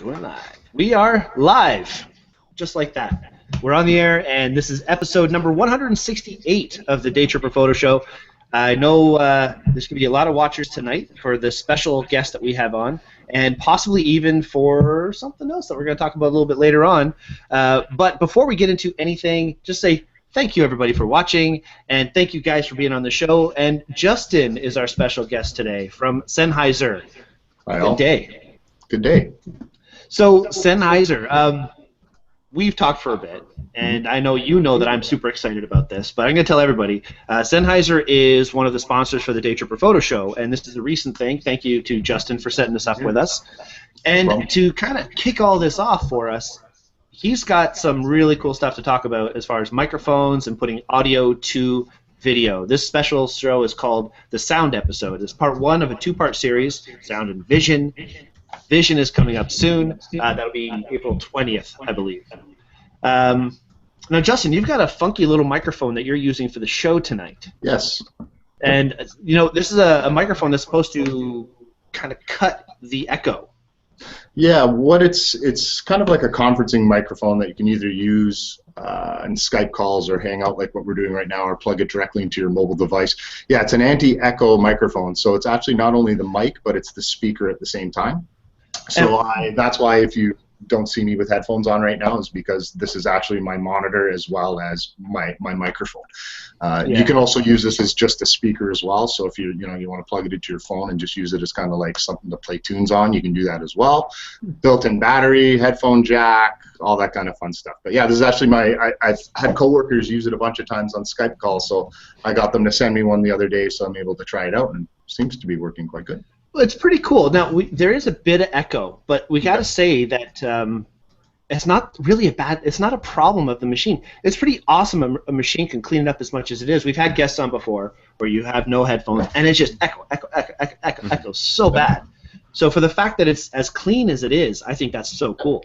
We're live. We are live, just like that. We're on the air, and this is episode number 168 of the Daytripper Photo Show. I know there's going to be a lot of watchers tonight for the special guest that we have on, and possibly even for something else that we're going to talk about a little bit later on. But before we get into anything, just say thank you, everybody, for watching, and thank you guys for being on the show. And Justin is our special guest today from Sennheiser. Hi, Good day. Good day. So, Sennheiser, we've talked for a bit, and I know you know that I'm super excited about this, but I'm going to tell everybody, Sennheiser is one of the sponsors for the Daytripper Photo Show, and this is a recent thing. Thank you to Justin for setting this up with us. And to kind of kick all this off for us, he's got some really cool stuff to talk about as far as microphones and putting audio to video. This special show is called The Sound Episode. It's part one of a two-part series, Sound and Vision. Vision is coming up soon. That'll be April 20th, I believe. Now, Justin, you've got a funky little microphone that you're using for the show tonight. Yes. And, you know, this is a microphone that's supposed to kind of cut the echo. Yeah, it's kind of like a conferencing microphone that you can either use in Skype calls or Hangout like what we're doing right now, or plug it directly into your mobile device. Yeah, it's an anti-echo microphone, so it's actually not only the mic, but it's the speaker at the same time. So that's why if you don't see me with headphones on right now is because this is actually my monitor as well as my microphone. You can also use this as just a speaker as well. So if you want to plug it into your phone and just use it as kind of like something to play tunes on, you can do that as well. Built-in battery, headphone jack, all that kind of fun stuff. But yeah, this is actually I've had coworkers use it a bunch of times on Skype calls, so I got them to send me one the other day, so I'm able to try it out, and it seems to be working quite good. Well, it's pretty cool. Now, there is a bit of echo, but we got to say that it's not really it's not a problem of the machine. It's pretty awesome a machine can clean it up as much as it is. We've had guests on before where you have no headphones, and it's just echo so bad. So for the fact that it's as clean as it is, I think that's so cool.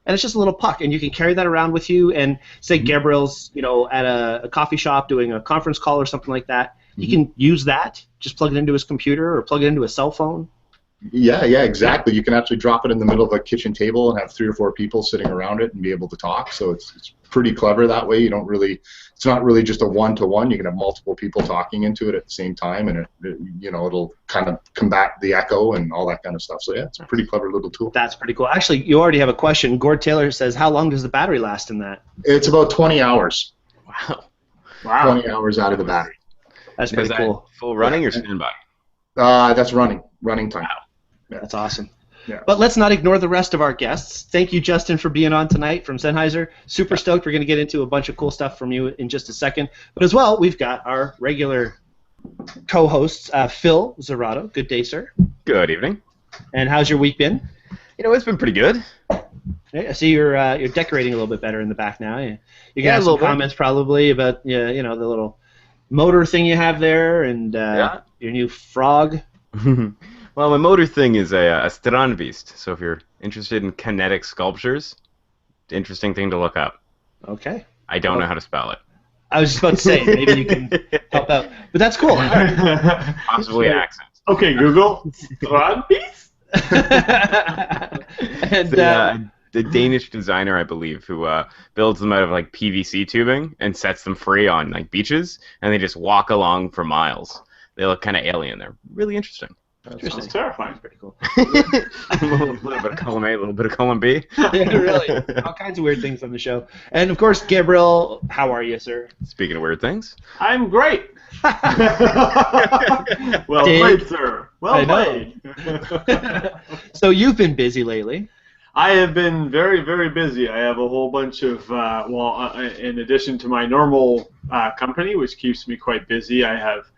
And it's just a little puck, and you can carry that around with you, and say Gabriel's, at a coffee shop doing a conference call or something like that. He can use that, just plug it into his computer or plug it into a cell phone. Yeah, exactly. You can actually drop it in the middle of a kitchen table and have 3 or 4 people sitting around it and be able to talk. So it's pretty clever that way. It's not really just a one-to-one. You can have multiple people talking into it at the same time, and it'll kind of combat the echo and all that kind of stuff. So yeah, it's a pretty clever little tool. That's pretty cool. Actually, you already have a question. Gord Taylor says, how long does the battery last in that? It's about 20 hours. Wow. 20 hours out of the battery. That's pretty cool. Full running or standby? That's running time. Wow. Yeah. That's awesome. Yeah. But let's not ignore the rest of our guests. Thank you, Justin, for being on tonight from Sennheiser. Super stoked. We're going to get into a bunch of cool stuff from you in just a second. But as well, we've got our regular co-hosts, Phil Zerato. Good day, sir. Good evening. And how's your week been? It's been pretty good. I see you're decorating a little bit better in the back now. You got have some comments probably about the little motor thing you have there and your new frog. Well, my motor thing is a Strandvist, so if you're interested in kinetic sculptures, interesting thing to look up. Okay. I don't know how to spell it. I was just about to say, maybe you can help out. But that's cool. Possibly accents. Okay, Google. Strandvist? And the Danish designer, I believe, who builds them out of like PVC tubing and sets them free on like beaches, and they just walk along for miles. They look kind of alien. They're really interesting. Sounds terrifying. Pretty cool. A little bit of column A, a little bit of column B. Yeah, really. All kinds of weird things on the show. And, of course, Gabriel, how are you, sir? Speaking of weird things. I'm great. Well played, sir. Well played. So you've been busy lately. I have been very, very busy. I have a whole bunch of, in addition to my normal company, which keeps me quite busy, I have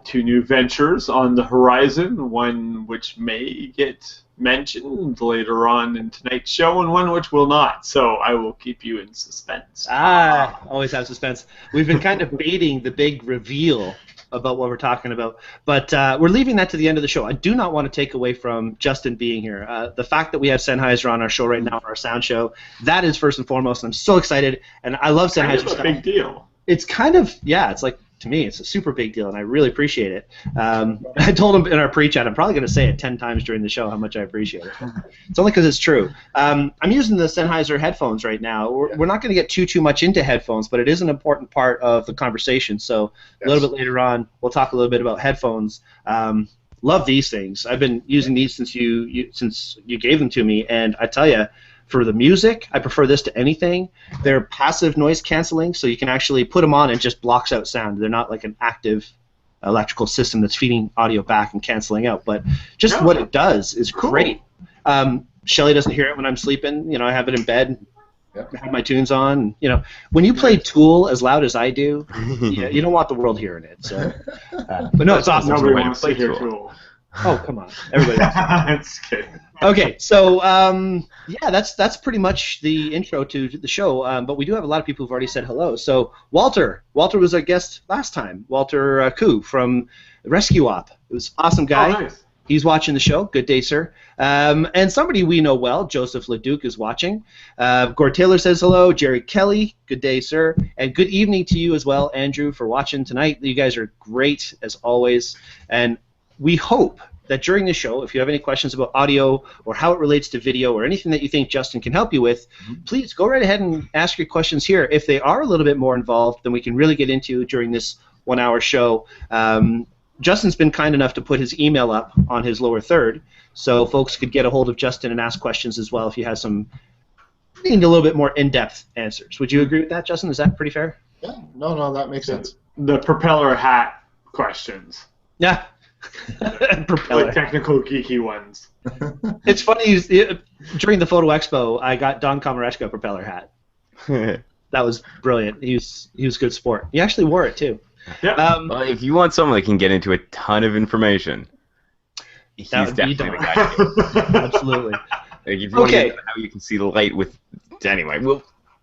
2 new ventures on the horizon, one which may get mentioned later on in tonight's show and one which will not. So I will keep you in suspense. Always have suspense. We've been kind of baiting the big reveal about what we're talking about, but we're leaving that to the end of the show. I do not want to take away from Justin being here. The fact that we have Sennheiser on our show right now for our sound show, that is first and foremost, and I'm so excited, and I love Sennheiser stuff. It's a big deal. It's kind of, it's like to me, it's a super big deal, and I really appreciate it. I told him in our pre-chat, I'm probably going to say it 10 times during the show how much I appreciate it. It's only because it's true. I'm using the Sennheiser headphones right now. We're not going to get too much into headphones, but it is an important part of the conversation. So a little bit later on, we'll talk a little bit about headphones. Love these things. I've been using these since you gave them to me, and I tell you, for the music, I prefer this to anything. They're passive noise canceling, so you can actually put them on and just blocks out sound. They're not like an active electrical system that's feeding audio back and canceling out, but just what it does is great. Shelly doesn't hear it when I'm sleeping. You know, I have it in bed, have my tunes on. You know, when you play Tool as loud as I do, you don't want the world hearing it. So, but no, it's awesome. Nobody wants to hear Tool. Oh, come on. Everybody That's kidding. Okay, so yeah, that's pretty much the intro to the show. But we do have a lot of people who've already said hello. So Walter was our guest last time. Walter Koo from Rescue Op. It was an awesome guy. Oh, nice. He's watching the show. Good day, sir. And somebody we know well, Joseph Leduc, is watching. Gord Taylor says hello. Jerry Kelly, good day, sir. And good evening to you as well, Andrew, for watching tonight. You guys are great, as always. And we hope that during the show, if you have any questions about audio or how it relates to video or anything that you think Justin can help you with, please go right ahead and ask your questions here. If they are a little bit more involved, then we can really get into during this 1-hour show. Justin's been kind enough to put his email up on his lower third, so folks could get a hold of Justin and ask questions as well if you have some need a little bit more in-depth answers. Would you agree with that, Justin? Is that pretty fair? Yeah, no, that makes sense. The propeller hat questions. Yeah. Propeller. Like technical geeky ones. It's funny, during the Photo Expo, I got Don Komarechka a propeller hat. That was brilliant. He was a good sport. He actually wore it, too. Yeah. Well, if you want someone that can get into a ton of information, he's definitely the guy. Absolutely. Like, if you want to get how you can see the light with... Anyway,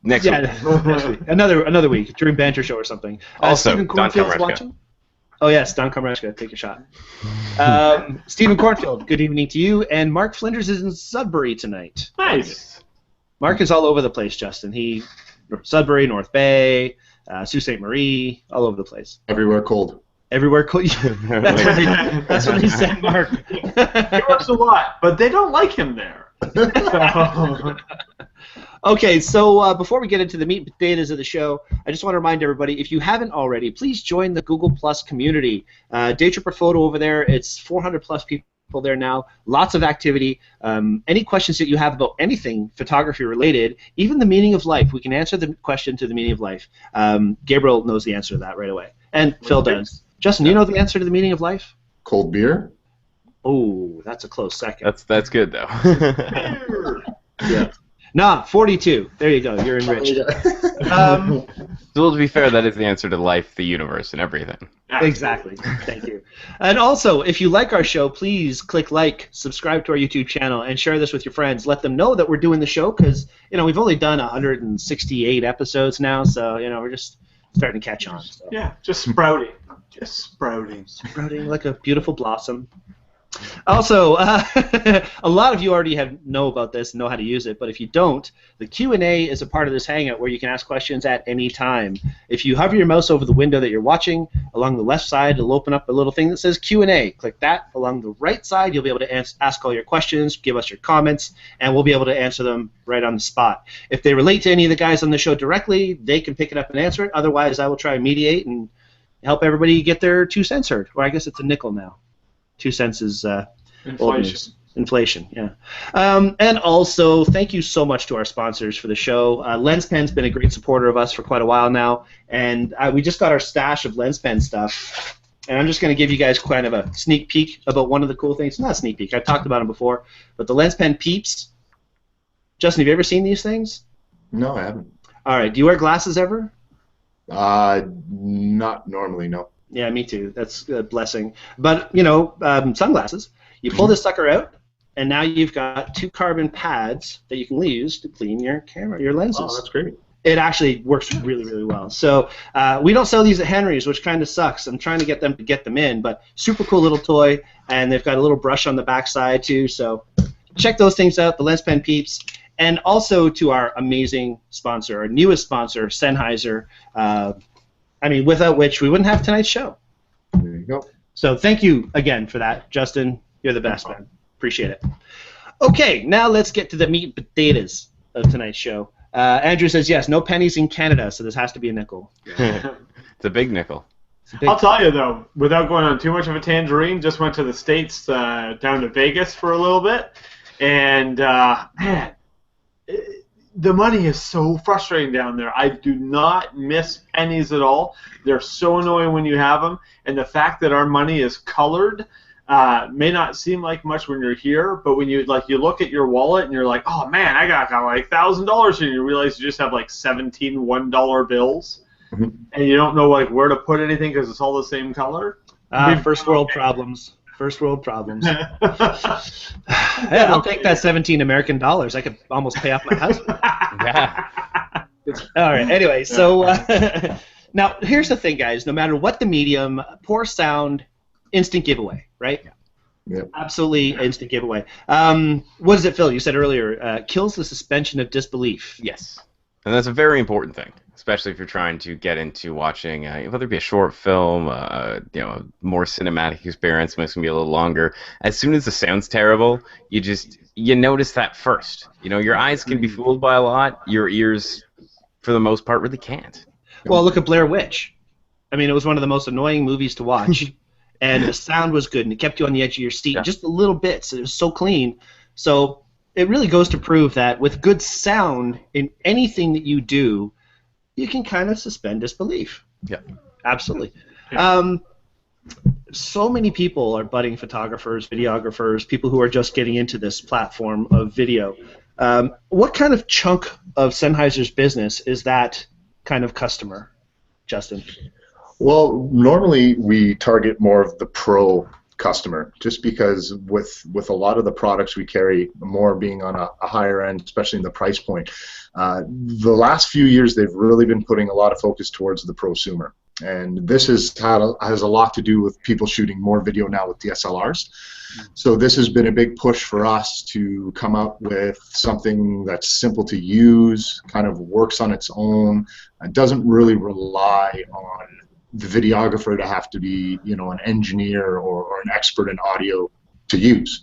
next week. Another week, during Banter Show or something. Also, Stephen Don Cornfield's Komarechka. watching? Oh, yes, Don Komarechka. Take a shot. Stephen Cornfield, good evening to you. And Mark Flinders is in Sudbury tonight. Nice. Mark is all over the place, Justin. Sudbury, North Bay, Sault Ste. Marie, all over the place. Everywhere cold. Everywhere cold. That's what they said, Mark. He works a lot, but they don't like him there. So. Okay, so before we get into the meat and potatoes of the show, I just want to remind everybody, if you haven't already, please join the Google Plus community. Daytripper Photo over there, it's 400 plus people there now. Lots of activity. Any questions that you have about anything photography related, even the meaning of life, we can answer the question to the meaning of life. Gabriel knows the answer to that right away, and Phil does. Justin, you know the answer to the meaning of life? Cold beer? Oh, that's a close second. That's good though. Yeah. Nah, 42. There you go. You're enriched. So, to be fair, that is the answer to life, the universe, and everything. Exactly. Thank you. And also, if you like our show, please click like, subscribe to our YouTube channel, and share this with your friends. Let them know that we're doing the show because, we've only done 168 episodes now, so, we're just starting to catch on. So. Yeah, just sprouting. Just sprouting. Sprouting like a beautiful blossom. Also, a lot of you already know about this and know how to use it, but if you don't, the Q&A is a part of this hangout where you can ask questions at any time. If you hover your mouse over the window that you're watching, along the left side, it'll open up a little thing that says Q&A. Click that. Along the right side, you'll be able to ask all your questions, give us your comments, and we'll be able to answer them right on the spot. If they relate to any of the guys on the show directly, they can pick it up and answer it. Otherwise, I will try and mediate and help everybody get their 2 cents heard. Or I guess it's a nickel now. 2 cents is inflation, yeah. And also, thank you so much to our sponsors for the show. LensPen's been a great supporter of us for quite a while now, and we just got our stash of LensPen stuff. And I'm just going to give you guys kind of a sneak peek about one of the cool things. Not a sneak peek, I've talked about them before, but the LensPen Peeps. Justin, have you ever seen these things? No, I haven't. All right, do you wear glasses ever? Not normally, no. Yeah, me too. That's a blessing. But, sunglasses. You pull this sucker out, and now you've got 2 carbon pads that you can use to clean your camera, your lenses. Oh, that's great. It actually works really, really well. So we don't sell these at Henry's, which kind of sucks. I'm trying to get them in, but super cool little toy, and they've got a little brush on the backside too. So check those things out, the LensPen Peeps. And also to our amazing sponsor, our newest sponsor, Sennheiser. I mean, without which we wouldn't have tonight's show. There you go. So thank you again for that, Justin. You're the best, man. Appreciate it. Okay, now let's get to the meat and potatoes of tonight's show. Andrew says, yes, no pennies in Canada, so this has to be a nickel. It's a big nickel. I'll tell you, though, without going on too much of a tangerine, just went to the States, down to Vegas for a little bit, and, man, the money is so frustrating down there. I do not miss pennies at all. They're so annoying when you have them, and the fact that our money is colored may not seem like much when you're here, but when you look at your wallet and you're like, oh man, I got like $1,000 here, and you realize you just have like 17 $1 bills, and you don't know like where to put anything because it's all the same color. First world problems. First world problems. Yeah, I'll take that 17 American dollars. I could almost pay off my house. Yeah. All right. Anyway, so now here's the thing, guys. No matter what the medium, poor sound, instant giveaway, right? Yeah. Absolutely instant giveaway. What does it, Phil? You said earlier, kills the suspension of disbelief. Yes. And that's a very important thing, especially if you're trying to get into watching, whether it be a short film, a more cinematic experience, it's going to be a little longer. As soon as the sound's terrible, you notice that first. Your eyes can be fooled by a lot. Your ears, for the most part, really can't. Well, look at Blair Witch. I mean, it was one of the most annoying movies to watch. And the sound was good, and it kept you on the edge of your seat, just a little bit, so it was so clean. So it really goes to prove that with good sound in anything that you do, you can kind of suspend disbelief. Yeah. Absolutely. So many people are budding photographers, videographers, people who are just getting into this platform of video. What kind of chunk of Sennheiser's business is that kind of customer, Justin? Well, normally we target more of the pro customer, just because with a lot of the products we carry, more being on a higher end, especially in the price point. The last few years, they've really been putting a lot of focus towards the prosumer. And this has a lot to do with people shooting more video now with DSLRs. So this has been a big push for us to come up with something that's simple to use, kind of works on its own, and doesn't really rely on the videographer to have to be, an engineer or an expert in audio to use.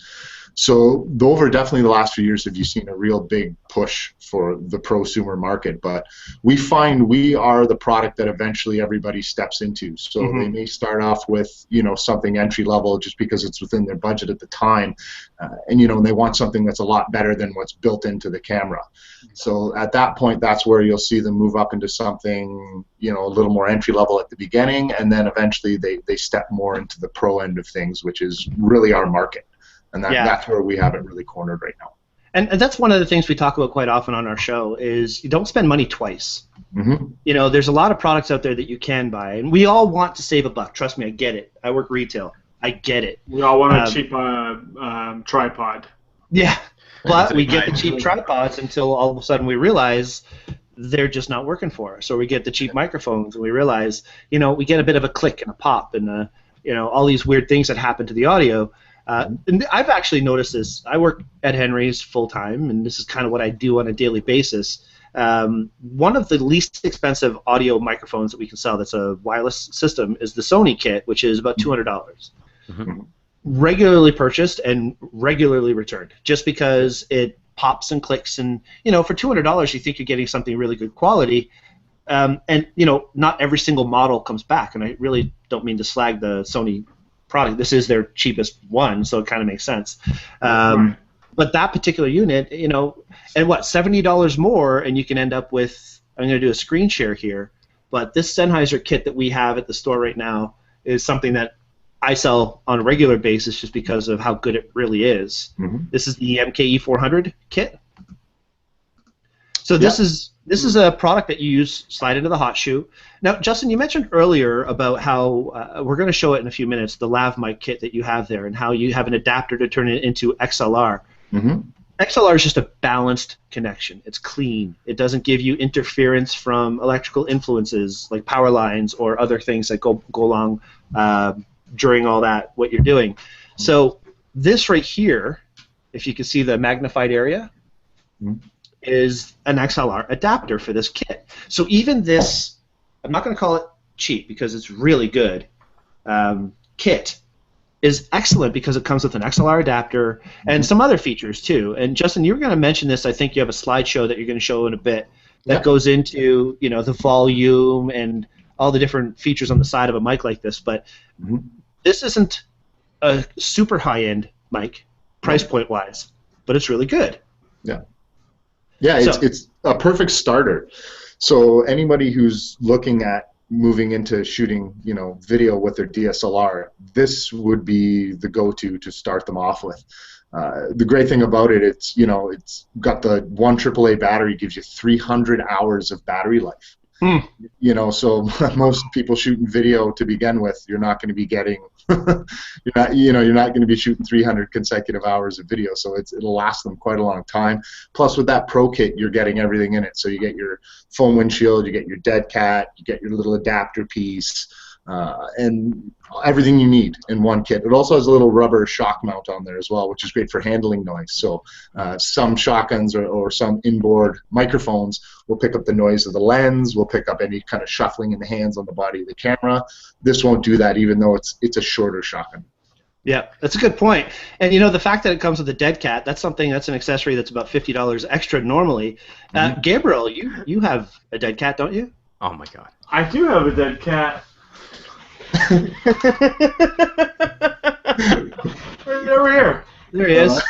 So over definitely the last few years have you seen a real big push for the prosumer market, but we find we are the product that eventually everybody steps into. So they may start off with something entry level just because it's within their budget at the time, and they want something that's a lot better than what's built into the camera. So at that point, that's where you'll see them move up into something a little more entry level at the beginning, and then eventually they step more into the pro end of things, which is really our market. And that's where we have it really cornered right now. And that's one of the things we talk about quite often on our show is you don't spend money twice. There's a lot of products out there that you can buy, and we all want to save a buck. Trust me, I get it. I work retail. I get it. We all want a cheap tripod. Yeah, but we get the cheap tripods until all of a sudden we realize they're just not working for us. Or we get the cheap microphones and we realize, we get a bit of a click and a pop and, all these weird things that happen to the audio. And I've actually noticed this. I work at Henry's full-time, and this is kind of what I do on a daily basis. One of the least expensive audio microphones that we can sell that's a wireless system is the Sony kit, which is about $200. Regularly purchased and regularly returned, just because it pops and clicks. And, for $200, you think you're getting something really good quality. And, not every single model comes back. And I really don't mean to slag the Sony product. This is their cheapest one, so it kind of makes sense. But that particular unit, and what, $70 more, and you can end up with, I'm going to do a screen share here, but this Sennheiser kit that we have at the store right now is something that I sell on a regular basis just because of how good it really is. This is the MKE 400 kit. So this is a product that you use, slide into the hot shoe. Now, Justin, you mentioned earlier about how we're going to show it in a few minutes, the lav mic kit that you have there, and how you have an adapter to turn it into XLR. XLR is just a balanced connection. It's clean. It doesn't give you interference from electrical influences like power lines or other things that go along during all that, what you're doing. So this right here, if you can see the magnified area, is an XLR adapter for this kit. So even this, I'm not going to call it cheap because it's really good kit is excellent because it comes with an XLR adapter and some other features too. And Justin, you were going to mention this. I think you have a slideshow that you're going to show in a bit that goes into the volume and all the different features on the side of a mic like this. But this isn't a super high-end mic, price point wise, but it's really good. Yeah, it's a perfect starter. So anybody who's looking at moving into shooting, video with their DSLR, this would be the go-to to start them off with. The great thing about it, it's got the 1 AAA battery, gives you 300 hours of battery life. So most people shooting video to begin with, you're not going to be getting, you're not going to be shooting 300 consecutive hours of video. So it'll last them quite a long time. Plus, with that Pro Kit, you're getting everything in it. So you get your foam windshield, you get your dead cat, you get your little adapter piece, and everything you need in one kit. It also has a little rubber shock mount on there as well, which is great for handling noise. So some shotguns or some inboard microphones will pick up the noise of the lens, will pick up any kind of shuffling in the hands on the body of the camera. This won't do that, even though it's a shorter shotgun. Yeah, that's a good point. And the fact that it comes with a dead cat, that's an accessory that's about $50 extra normally. Gabriel, you have a dead cat, don't you? Oh my God. I do have a dead cat. Over here. There he is.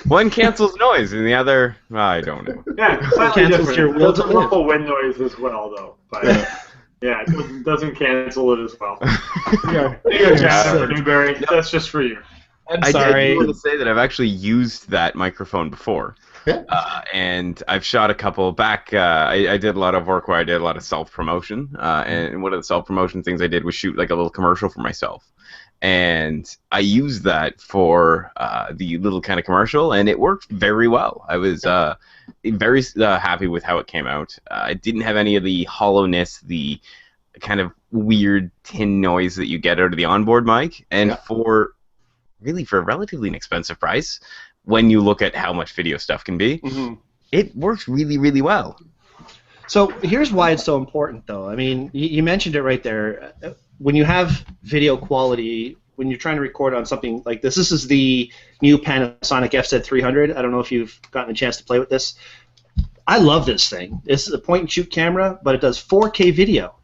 One cancels noise, and the other, I don't know. Yeah, slightly cancels different. your will It does to live. muffle wind noise as well, though. But yeah, it doesn't cancel it as well. There you go, Jasper Newberry. That's just for you. I'm I sorry. did want to say that I've actually used that microphone before. And I've shot a couple back. I did a lot of work where I did a lot of self-promotion. And one of the self-promotion things I did was shoot like a little commercial for myself. And I used that for the little kind of commercial, and it worked very well. I was very happy with how it came out. It didn't have any of the hollowness, the kind of weird tin noise that you get out of the onboard mic. And for a relatively inexpensive price, when you look at how much video stuff can be, it works really, really well. So here's why it's so important, though. I mean, you mentioned it right there. When you have video quality, when you're trying to record on something like this is the new Panasonic FZ300. I don't know if you've gotten a chance to play with this. I love this thing. This is a point-and-shoot camera, but it does 4K video.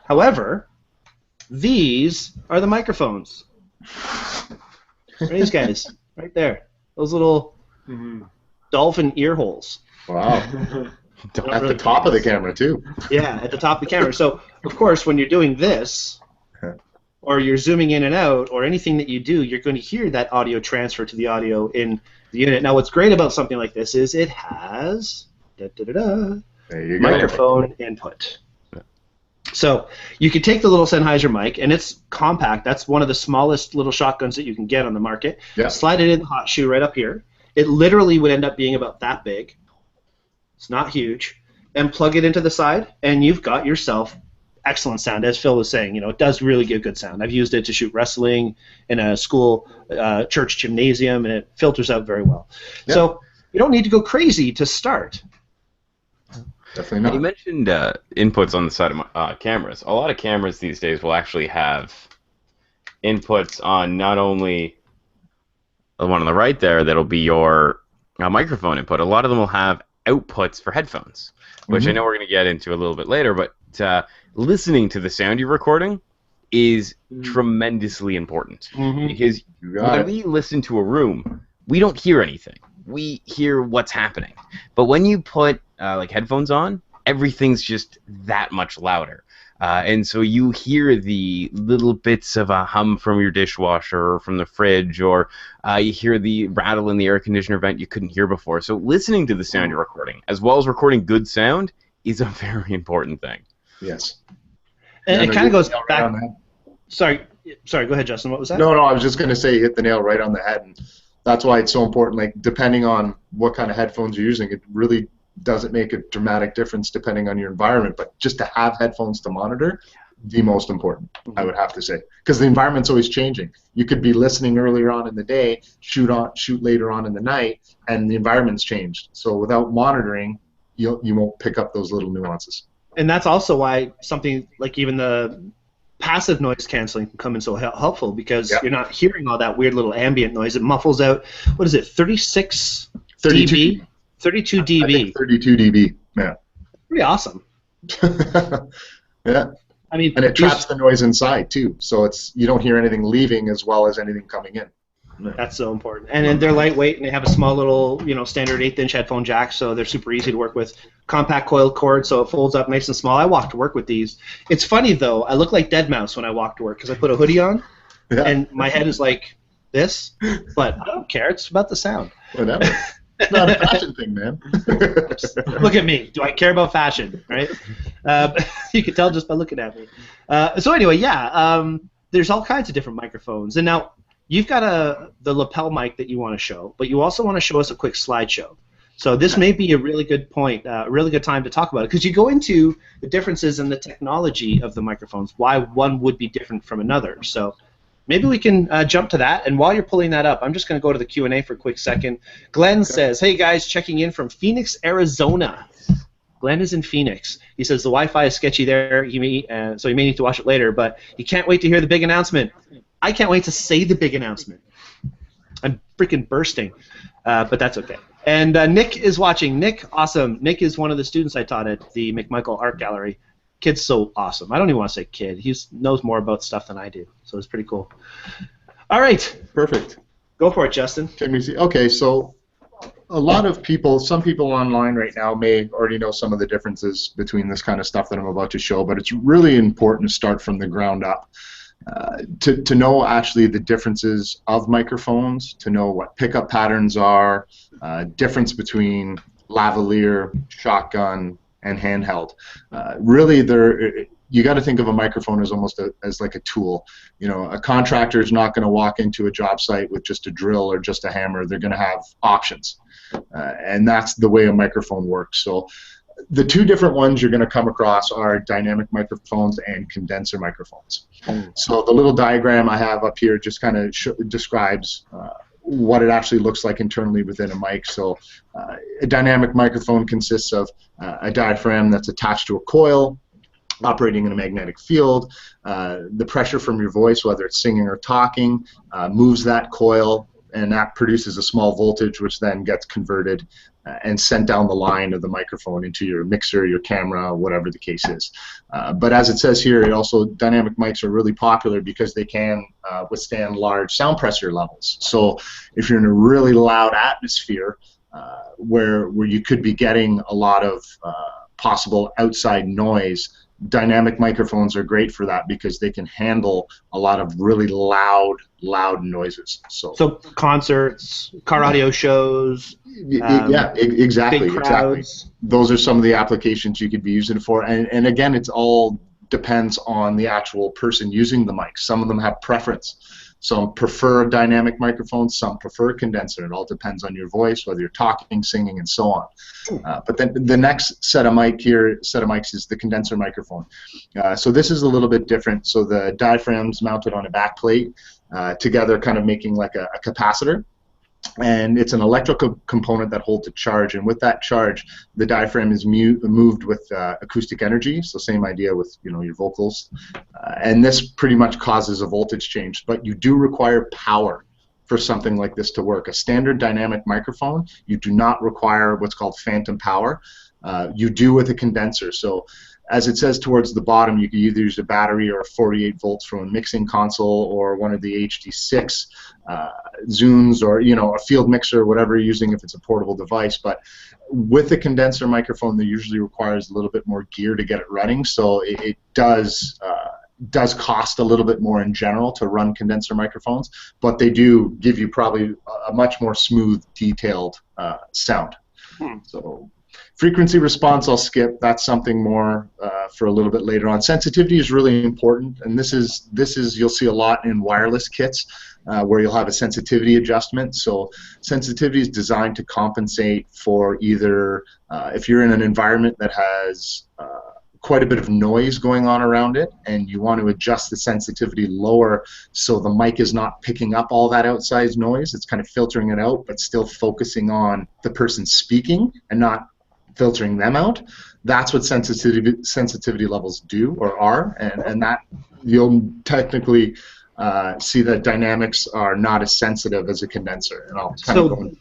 However, these are the microphones. These guys, right there. Those little dolphin ear holes. Wow. At the top of the camera, too. Yeah, at the top of the camera. So, of course, when you're doing this, or you're zooming in and out, or anything that you do, you're going to hear that audio transfer to the audio in the unit. Now, what's great about something like this is it has microphone input. So you can take the little Sennheiser mic, and it's compact. That's one of the smallest little shotguns that you can get on the market. Slide it in the hot shoe right up here. It literally would end up being about that big. It's not huge. And plug it into the side, and you've got yourself excellent sound. As Phil was saying, it does really give good sound. I've used it to shoot wrestling in a school, church gymnasium, and it filters out very well. So you don't need to go crazy to start. Definitely not. You mentioned inputs on the side of cameras. A lot of cameras these days will actually have inputs on not only the one on the right there that'll be your microphone input. A lot of them will have outputs for headphones, which I know we're going to get into a little bit later, but listening to the sound you're recording is tremendously important. Because when we listen to a room, we don't hear anything. We hear what's happening. But when you put like headphones on, everything's just that much louder. And so you hear the little bits of a hum from your dishwasher or from the fridge, or you hear the rattle in the air conditioner vent you couldn't hear before. So listening to the sound you're recording, as well as recording good sound, is a very important thing. Yes. And it kind of goes back. Sorry, go ahead, Justin. What was that? No, I was just going to say you hit the nail right on the head. And that's why it's so important. Like, depending on what kind of headphones you're using, it really doesn't make a dramatic difference depending on your environment. But just to have headphones to monitor, the most important, I would have to say, because the environment's always changing. You could be listening earlier on in the day, shoot later on in the night, and the environment's changed. So without monitoring, you won't pick up those little nuances. and that's also why something like even the passive noise canceling can come in so helpful, because you're not hearing all that weird little ambient noise. It muffles out, what is it, 32 dB? 32 dB. I think 32 dB, yeah. Pretty awesome. Yeah. I mean, and it traps the noise inside too, so you don't hear anything leaving as well as anything coming in. That's so important. And then they're lightweight, and they have a small little, standard 1/8" headphone jack, so they're super easy to work with. Compact coiled cord, so it folds up nice and small. I walk to work with these. It's funny, though. I look like Deadmau5 when I walk to work because I put a hoodie on, and my head is like this, but I don't care. It's about the sound. Whatever. It's not a fashion thing, man. Look at me. Do I care about fashion, right? You can tell just by looking at me. So anyway, there's all kinds of different microphones. And now you've got the lapel mic that you want to show, but you also want to show us a quick slideshow. So this may be a really good point, a really good time to talk about it, because you go into the differences in the technology of the microphones, why one would be different from another. So maybe we can jump to that, and while you're pulling that up, I'm just going to go to the Q&A for a quick second. Glenn says, hey guys, checking in from Phoenix, Arizona. Glenn is in Phoenix. He says the Wi-Fi is sketchy there, so you may need to watch it later, but he can't wait to hear the big announcement. I can't wait to say the big announcement. I'm freaking bursting, but that's okay. And Nick is watching. Nick, awesome. Nick is one of the students I taught at the McMichael Art Gallery. Kid's so awesome. I don't even want to say kid. He knows more about stuff than I do, so it's pretty cool. All right. Perfect. Go for it, Justin. Can we see? Okay, so a lot of people, some people online right now may already know some of the differences between this kind of stuff that I'm about to show, but it's really important to start from the ground up. To know actually the differences of microphones, to know what pickup patterns are, difference between lavalier, shotgun, and handheld. Really, you got to think of a microphone as almost as like a tool. A contractor is not going to walk into a job site with just a drill or just a hammer. They're going to have options, and that's the way a microphone works. So the two different ones you're going to come across are dynamic microphones and condenser microphones. So the little diagram I have up here just kind of describes what it actually looks like internally within a mic. So a dynamic microphone consists of a diaphragm that's attached to a coil operating in a magnetic field. The pressure from your voice, whether it's singing or talking, moves that coil, and that produces a small voltage which then gets converted and sent down the line of the microphone into your mixer, your camera, whatever the case is. But as it says here, dynamic mics are really popular because they can withstand large sound pressure levels. So if you're in a really loud atmosphere where you could be getting a lot of possible outside noise, dynamic microphones are great for that because they can handle a lot of really loud noises. So concerts, car audio shows. Yeah, exactly. Big crowds. Those are some of the applications you could be using it for. And again, it's all depends on the actual person using the mic. Some of them have preference. Some prefer a dynamic microphone, some prefer a condenser. It all depends on your voice, whether you're talking, singing, and so on. But then the next set of mics is the condenser microphone. So this is a little bit different. So the diaphragm's mounted on a back plate, together kind of making like a capacitor. And it's an electrical component that holds a charge, and with that charge, the diaphragm is moved with acoustic energy. So same idea with your vocals, and this pretty much causes a voltage change. But you do require power for something like this to work. A standard dynamic microphone, you do not require what's called phantom power. You do with a condenser. So as it says towards the bottom, you can either use a battery or 48 volts from a mixing console or one of the HD6 Zunes, or a field mixer, whatever you're using if it's a portable device. But with a condenser microphone, that usually requires a little bit more gear to get it running, so it does cost a little bit more in general to run condenser microphones, but they do give you probably a much more smooth, detailed sound. So frequency response I'll skip. That's something more for a little bit later on. Sensitivity is really important, and this is you'll see a lot in wireless kits where you'll have a sensitivity adjustment. So sensitivity is designed to compensate for either if you're in an environment that has quite a bit of noise going on around it, and you want to adjust the sensitivity lower so the mic is not picking up all that outside noise. It's kind of filtering it out, but still focusing on the person speaking and not filtering them out. That's what sensitivity levels do or are, and that you'll technically see that dynamics are not as sensitive as a condenser. And I'll kind of go into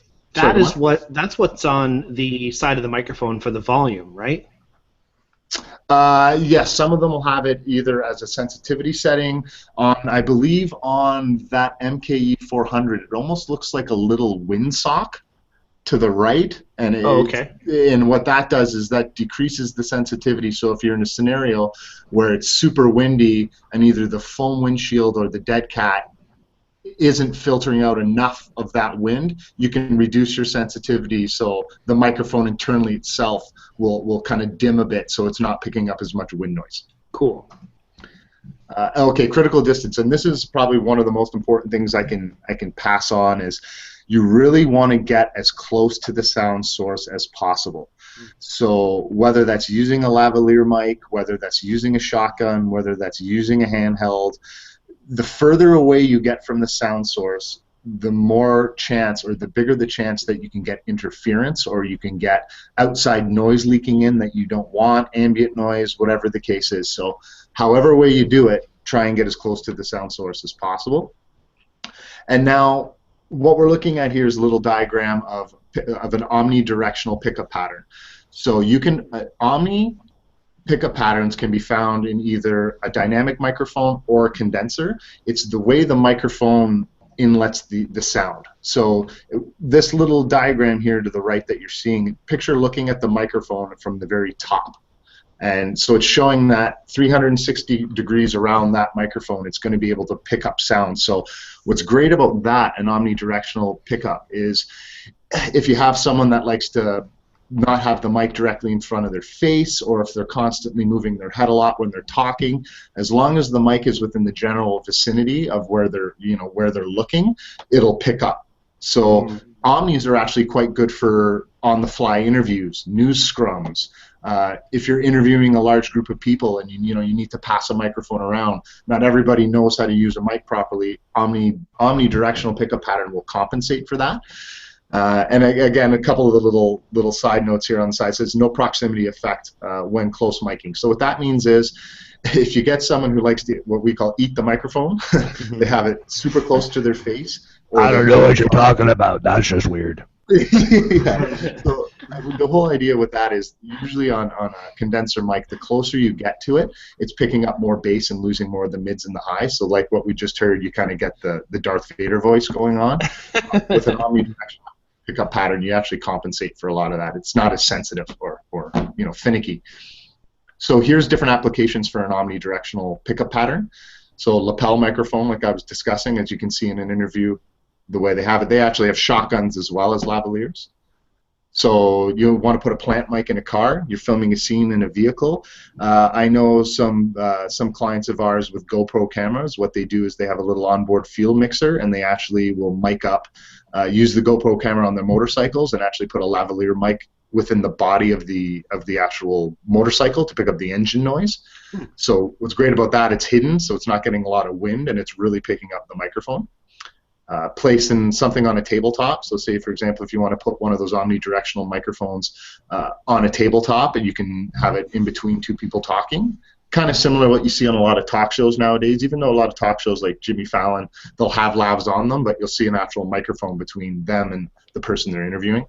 that's what's on the side of the microphone for the volume, right? Yes, some of them will have it either as a sensitivity setting on, I believe, on that MKE 400. It almost looks like a little windsock to the right, and and what that does is that decreases the sensitivity. So if you're in a scenario where it's super windy and either the foam windshield or the dead cat isn't filtering out enough of that wind, you can reduce your sensitivity so the microphone internally itself will kind of dim a bit so it's not picking up as much wind noise. Cool. Okay, critical distance, and this is probably one of the most important things I can pass on is you really want to get as close to the sound source as possible. So whether that's using a lavalier mic, whether that's using a shotgun, whether that's using a handheld, the further away you get from the sound source, the more chance or the bigger the chance that you can get interference or you can get outside noise leaking in that you don't want, ambient noise, whatever the case is. So however way you do it, try and get as close to the sound source as possible. And now what we're looking at here is a little diagram of an omnidirectional pickup pattern. So you can, omni pickup patterns can be found in either a dynamic microphone or a condenser. It's the way the microphone inlets the sound. So this little diagram here to the right that you're seeing, picture looking at the microphone from the very top. And so it's showing that 360 degrees around that microphone, it's going to be able to pick up sound. So what's great about that, an omnidirectional pickup, is if you have someone that likes to not have the mic directly in front of their face, or if they're constantly moving their head a lot when they're talking, as long as the mic is within the general vicinity of where they're, where they're looking, it'll pick up. So omnis are actually quite good for on-the-fly interviews, news scrums. If you're interviewing a large group of people and you need to pass a microphone around, not everybody knows how to use a mic properly. Omnidirectional pickup pattern will compensate for that. And again, a couple of the little side notes here on the side says no proximity effect when close miking. So what that means is if you get someone who likes to what we call eat the microphone, they have it super close to their face. I don't know what you're talking about. That's just weird. Yeah. So the whole idea with that is usually on a condenser mic, the closer you get to it, it's picking up more bass and losing more of the mids and the highs. So like what we just heard, you kind of get the Darth Vader voice going on. With an omnidirectional pickup pattern, you actually compensate for a lot of that. It's not as sensitive or finicky. So here's different applications for an omnidirectional pickup pattern. So lapel microphone, like I was discussing, as you can see in an interview, the way they have it, they actually have shotguns as well as lavaliers. So you want to put a plant mic in a car, you're filming a scene in a vehicle. I know some clients of ours with GoPro cameras, what they do is they have a little onboard field mixer and they actually will mic up, use the GoPro camera on their motorcycles and actually put a lavalier mic within the body of the actual motorcycle to pick up the engine noise. So what's great about that, it's hidden, so it's not getting a lot of wind and it's really picking up the microphone. Placing something on a tabletop, so say for example if you want to put one of those omnidirectional microphones on a tabletop and you can have it in between two people talking, kind of similar to what you see on a lot of talk shows nowadays, even though a lot of talk shows like Jimmy Fallon, they'll have lavs on them, but you'll see an actual microphone between them and the person they're interviewing.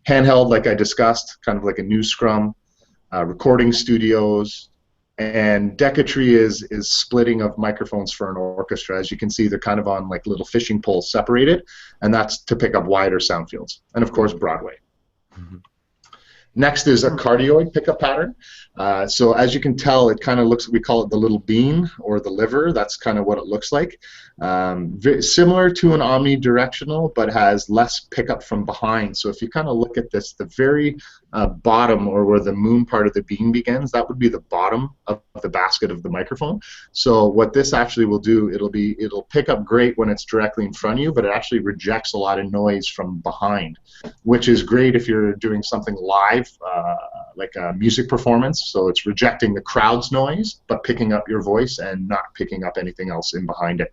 Handheld, like I discussed, kind of like a news scrum, recording studios, and Decatry is splitting of microphones for an orchestra. As you can see, they're kind of on like little fishing poles separated, and that's to pick up wider sound fields. And of course, Broadway. Next is a cardioid pickup pattern. So as you can tell, it kind of looks, we call it the little bean or the liver. That's kind of what it looks like. Very similar to an omnidirectional, but has less pickup from behind. So if you kind of look at this, the very bottom, or where the moon part of the bean begins, that would be the bottom of the basket of the microphone. So what this actually will do, it'll pick up great when it's directly in front of you, but it actually rejects a lot of noise from behind, which is great if you're doing something live, like a music performance. So it's rejecting the crowd's noise, but picking up your voice and not picking up anything else in behind it.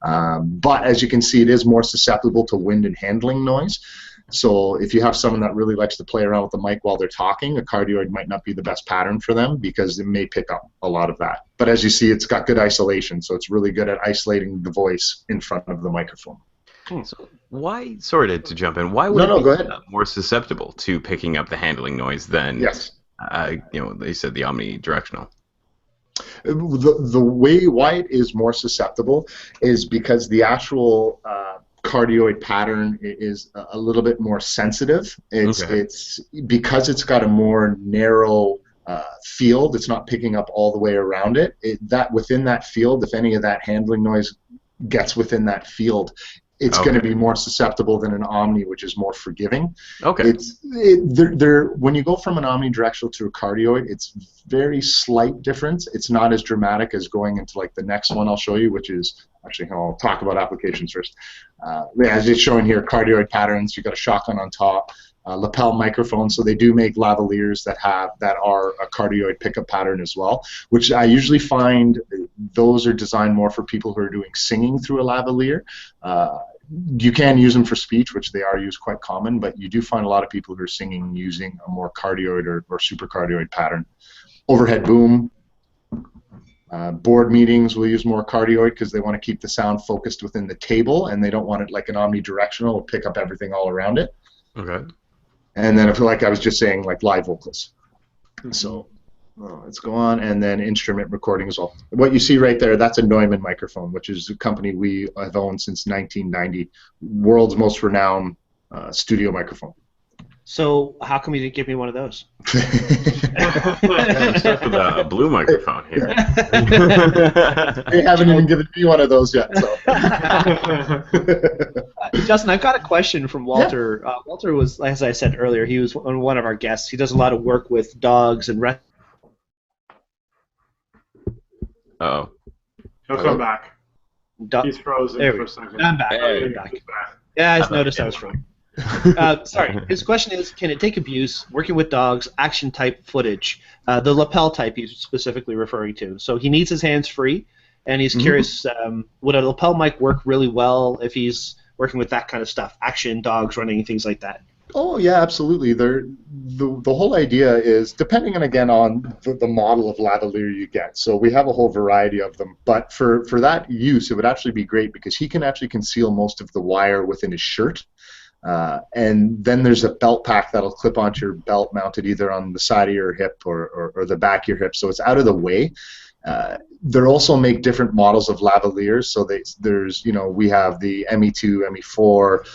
But as you can see, it is more susceptible to wind and handling noise. So if you have someone that really likes to play around with the mic while they're talking, a cardioid might not be the best pattern for them because it may pick up a lot of that. But as you see, it's got good isolation, so it's really good at isolating the voice in front of the microphone. So why, sorry to jump in, why would it go be ahead. more susceptible to picking up the handling noise than, Yes. they said the omnidirectional? The way why it is more susceptible is because the actual cardioid pattern is a little bit more sensitive. It's because it's got a more narrow field. It's not picking up all the way around it. That within that field, if any of that handling noise gets within that field, it's going to be more susceptible than an omni, which is more forgiving. Okay. When you go from an omnidirectional to a cardioid, it's very slight difference. It's not as dramatic as going into like the next one I'll show you, which is actually I'll talk about applications first. As it's showing here, cardioid patterns. You've got a shotgun on top, lapel microphone. So they do make lavaliers that are a cardioid pickup pattern as well, which I usually find those are designed more for people who are doing singing through a lavalier. You can use them for speech, which they are used quite common, but you do find a lot of people who are singing using a more cardioid or supercardioid pattern. Overhead boom. Board meetings will use more cardioid because they want to keep the sound focused within the table, and they don't want it like an omnidirectional to pick up everything all around it. Okay. And then, if like I was just saying, like live vocals. So let's go on, and then instrument recording as well. What you see right there, that's a Neumann microphone, which is a company we have owned since 1990, world's most renowned studio microphone. So how come you didn't give me one of those? I'm stuck with a blue microphone here. They haven't even given me one of those yet. So. Justin, I've got a question from Walter. Yeah. Walter was, as I said earlier, he was one of our guests. He does a lot of work with dogs and Uh-oh. He'll come back. He's frozen for a second. I'm back. Hey. I'm back. Yeah, I just noticed I was frozen. Sorry. His question is, can it take abuse working with dogs, action type footage? The lapel type he's specifically referring to. So he needs his hands free, and he's curious, would a lapel mic work really well if he's working with that kind of stuff, action, dogs running, things like that? Oh yeah, absolutely. The whole idea is depending on the model of lavalier you get. So we have a whole variety of them, but for that use, it would actually be great because he can actually conceal most of the wire within his shirt. And then there's a belt pack that'll clip onto your belt, mounted either on the side of your hip or the back of your hip, so it's out of the way. They also make different models of lavaliers. So there's, we have the ME2, ME4,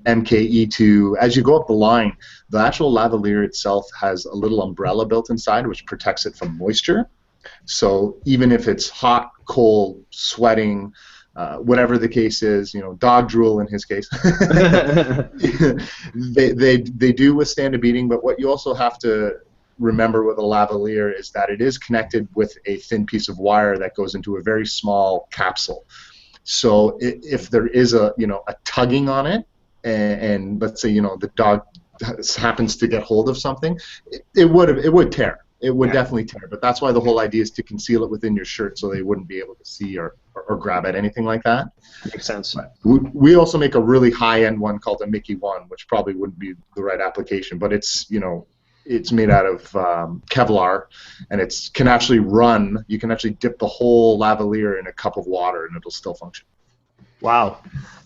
MKE2. As you go up the line, the actual lavalier itself has a little umbrella built inside, which protects it from moisture. So even if it's hot, cold, sweating, whatever the case is, dog drool in his case, they do withstand a beating. But what you also have to remember with a lavalier is that it is connected with a thin piece of wire that goes into a very small capsule. So if there is a tugging on it, and let's say the dog happens to get hold of something, it would tear. It would definitely tear. But that's why the whole idea is to conceal it within your shirt so they wouldn't be able to see or grab at anything like that. Makes sense. We also make a really high-end one called a Mickey 1, which probably wouldn't be the right application, but it's it's made out of Kevlar, and it can actually run. You can actually dip the whole lavalier in a cup of water, and it'll still function. Wow.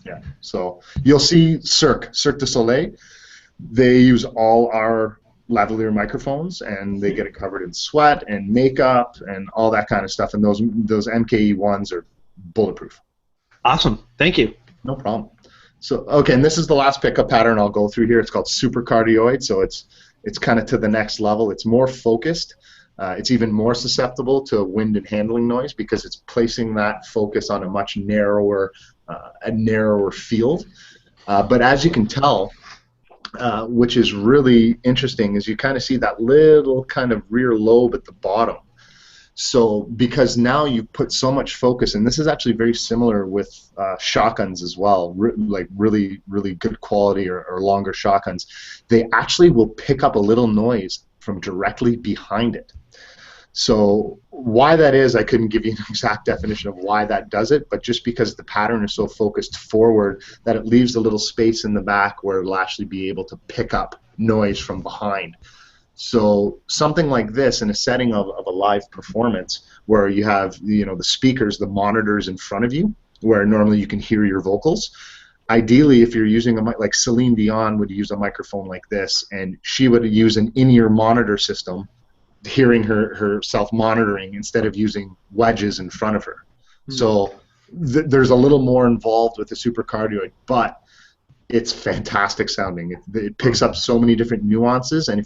Yeah. So you'll see Cirque du Soleil. They use all our lavalier microphones, and they get it covered in sweat and makeup and all that kind of stuff. And those MKE ones are bulletproof. Awesome. Thank you. No problem. So okay, and this is the last pickup pattern I'll go through here. It's called supercardioid. So it's kind of to the next level. It's more focused. It's even more susceptible to wind and handling noise because it's placing that focus on a much narrower field. But as you can tell, which is really interesting, is you kind of see that little kind of rear lobe at the bottom. So because now you put so much focus, and this is actually very similar with shotguns as well, like really, really good quality or longer shotguns, they actually will pick up a little noise from directly behind it. So why that is, I couldn't give you an exact definition of why that does it, but just because the pattern is so focused forward that it leaves a little space in the back where it'll actually be able to pick up noise from behind. So something like this in a setting of a live performance where you have, you know, the speakers, the monitors in front of you, where normally you can hear your vocals. Ideally, if you're using a mic, like Celine Dion would use a microphone like this, and she would use an in-ear monitor system, hearing herself monitoring instead of using wedges in front of her. So there's a little more involved with the supercardioid, but it's fantastic sounding. It picks up so many different nuances, and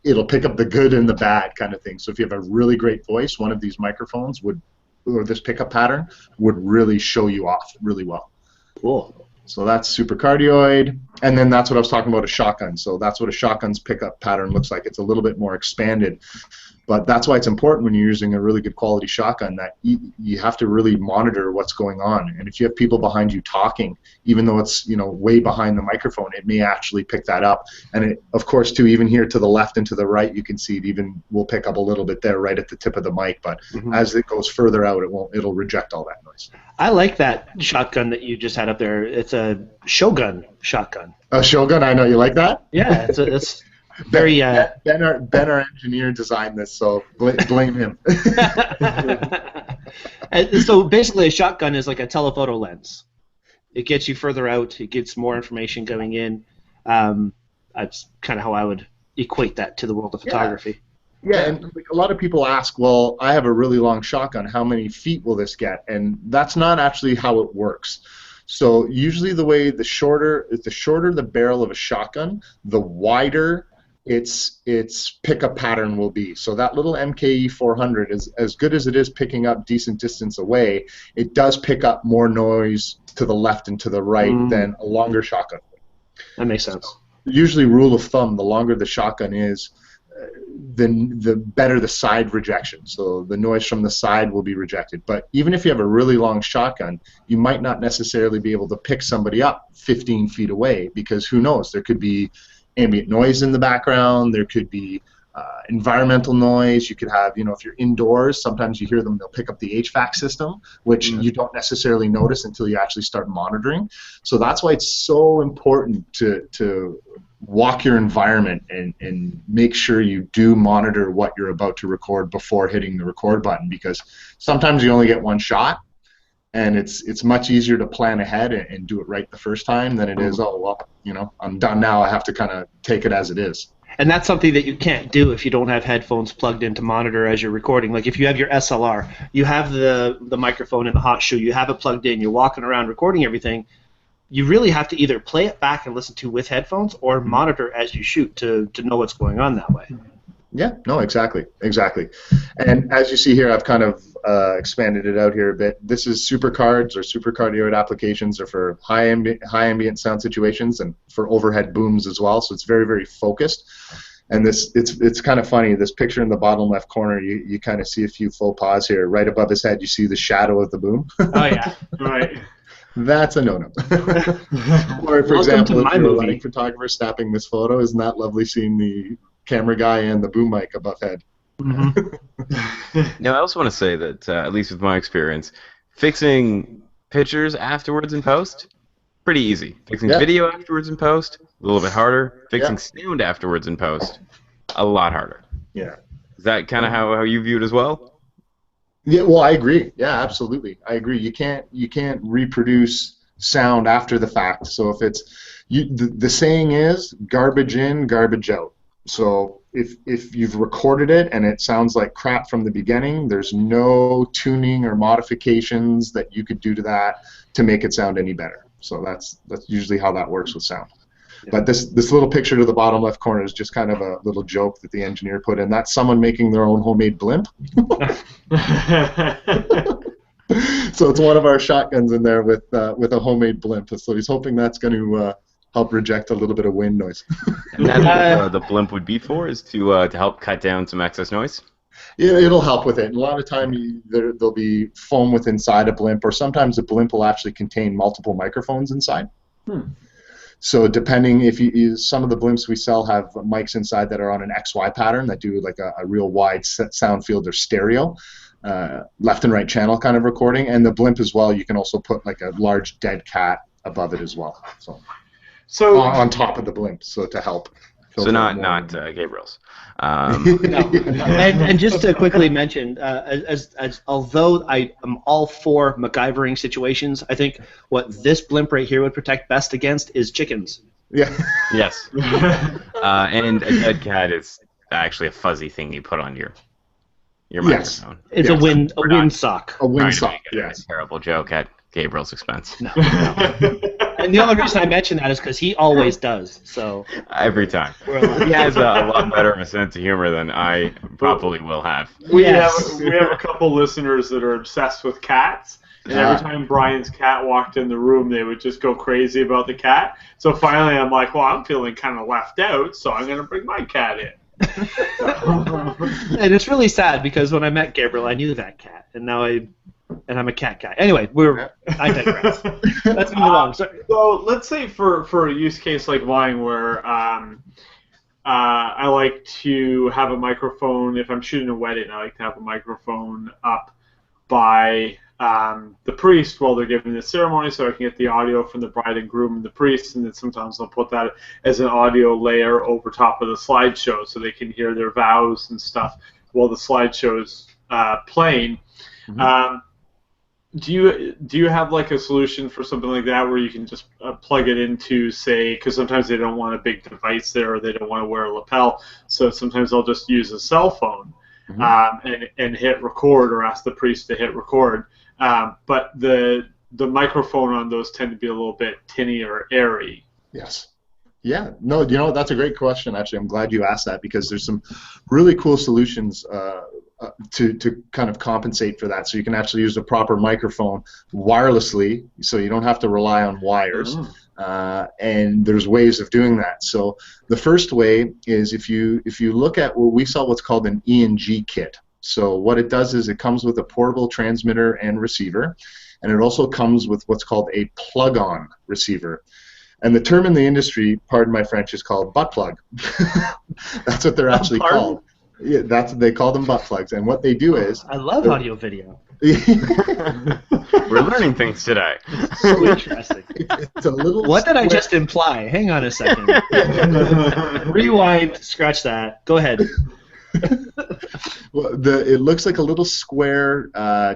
it'll pick up the good and the bad kind of thing. So if you have a really great voice, one of these microphones would, or this pickup pattern, would really show you off really well. Cool. So that's supercardioid, and then that's what I was talking about, a shotgun. So that's what a shotgun's pickup pattern looks like. It's a little bit more expanded, but that's why it's important when you're using a really good quality shotgun that you have to really monitor what's going on. And if you have people behind you talking, even though it's, you know, way behind the microphone, it may actually pick that up. And it, of course, too, even here to the left and to the right, you can see it even will pick up a little bit there right at the tip of the mic. But as it goes further out, it'll reject all that noise. I like that shotgun that you just had up there. It's a Shogun shotgun. A Shogun, I know you like that. Yeah, it's very. Ben, our engineer, designed this, so blame him. And so basically, a shotgun is like a telephoto lens. It gets you further out. It gets more information going in. That's kind of how I would equate that to the world of photography. Yeah, and like, a lot of people ask, well, I have a really long shotgun. How many feet will this get? And that's not actually how it works. So usually the way the shorter the barrel of a shotgun, the wider its pickup pattern will be. So that little MKE 400 is as good as it is picking up decent distance away. It does pick up more noise to the left and to the right than a longer shotgun. That makes sense. So, usually, rule of thumb: the longer the shotgun is, the better the side rejection. So the noise from the side will be rejected. But even if you have a really long shotgun, you might not necessarily be able to pick somebody up 15 feet away, because who knows? There could be ambient noise in the background. There could be environmental noise. You could have, you know, if you're indoors, sometimes you hear them, they'll pick up the HVAC system, which you don't necessarily notice until you actually start monitoring. So that's why it's so important to walk your environment and make sure you do monitor what you're about to record before hitting the record button, because sometimes you only get one shot, and it's much easier to plan ahead and do it right the first time than it is, oh, well, you know, I'm done now, I have to kind of take it as it is. And that's something that you can't do if you don't have headphones plugged in to monitor as you're recording. Like if you have your SLR, you have the microphone in the hot shoe, you have it plugged in, you're walking around recording everything, you really have to either play it back and listen to with headphones or monitor as you shoot to know what's going on that way. Yeah, no, exactly. And as you see here, I've kind of expanded it out here a bit. This is supercards or supercardioid applications are for high ambient sound situations and for overhead booms as well. So it's very, very focused. And it's kind of funny. This picture in the bottom left corner, you kind of see a few faux pas here. Right above his head, you see the shadow of the boom. Oh yeah, Right. That's a no-no. Or for example, if you're a wedding photographer snapping this photo, isn't that lovely seeing the camera guy and the boom mic above head? Now, I also want to say that, at least with my experience, fixing pictures afterwards in post, pretty easy. Fixing video afterwards in post, a little bit harder. Fixing sound afterwards in post, a lot harder. Yeah. Is that kind of how you view it as well? Yeah, well, I agree. Yeah, absolutely. I agree. You can't reproduce sound after the fact. So if it's the saying is garbage in, garbage out. So if you've recorded it and it sounds like crap from the beginning, there's no tuning or modifications that you could do to that to make it sound any better. So that's usually how that works with sound. But this little picture to the bottom left corner is just kind of a little joke that the engineer put in. That's someone making their own homemade blimp. So it's one of our shotguns in there with a homemade blimp. So he's hoping that's going to help reject a little bit of wind noise. And that's what the blimp would be for, is to help cut down some excess noise? Yeah, it'll help with it. And a lot of time there'll be foam with inside a blimp, or sometimes a blimp will actually contain multiple microphones inside. So depending, if you some of the blimps we sell have mics inside that are on an XY pattern that do like a real wide sound field or stereo, left and right channel kind of recording. And the blimp as well, you can also put like a large dead cat above it as well. So on top of the blimp, so to help. So not Gabriel's. And just to quickly mention, although I am all for MacGyvering situations, I think what this blimp right here would protect best against is chickens. Yeah. Yes. And a dead cat is actually a fuzzy thing you put on your microphone. It's a wind sock. A wind sock. Yes. A terrible joke at Gabriel's expense. No. And the only reason I mention that is because he always does. So every time. He has a lot better of a sense of humor than I probably will have. We have a couple listeners that are obsessed with cats, and every time Brian's cat walked in the room, they would just go crazy about the cat. So finally, I'm like, well, I'm feeling kind of left out, so I'm going to bring my cat in. And it's really sad because when I met Gabriel, I knew that cat, and now I'm a cat guy. Anyway, I digress. Let's move along. So let's say for a use case like mine where I like to have a microphone, if I'm shooting a wedding, I like to have a microphone up by the priest while they're giving the ceremony so I can get the audio from the bride and groom and the priest, and then sometimes I'll put that as an audio layer over top of the slideshow so they can hear their vows and stuff while the slideshow's playing. Mm-hmm. Do you have like a solution for something like that where you can just plug it into, say, because sometimes they don't want a big device there or they don't want to wear a lapel, so sometimes I'll just use a cell phone and hit record or ask the priest to hit record. But the microphone on those tend to be a little bit tinny or airy. Yes. Yeah. No, that's a great question, actually. I'm glad you asked that because there's some really cool solutions to kind of compensate for that. So you can actually use a proper microphone wirelessly, so you don't have to rely on wires. And there's ways of doing that. So the first way is if you look at what we sell, what's called an E&G kit. So what it does is it comes with a portable transmitter and receiver, and it also comes with what's called a plug-on receiver. And the term in the industry, pardon my French, is called butt plug. That's what they're actually called. Yeah, they call them butt plugs. And what they do is... I love audio video. We're learning things today. So interesting. It's a little what did I just imply? Hang on a second. Rewind, scratch that. Go ahead. Well, it looks like a little square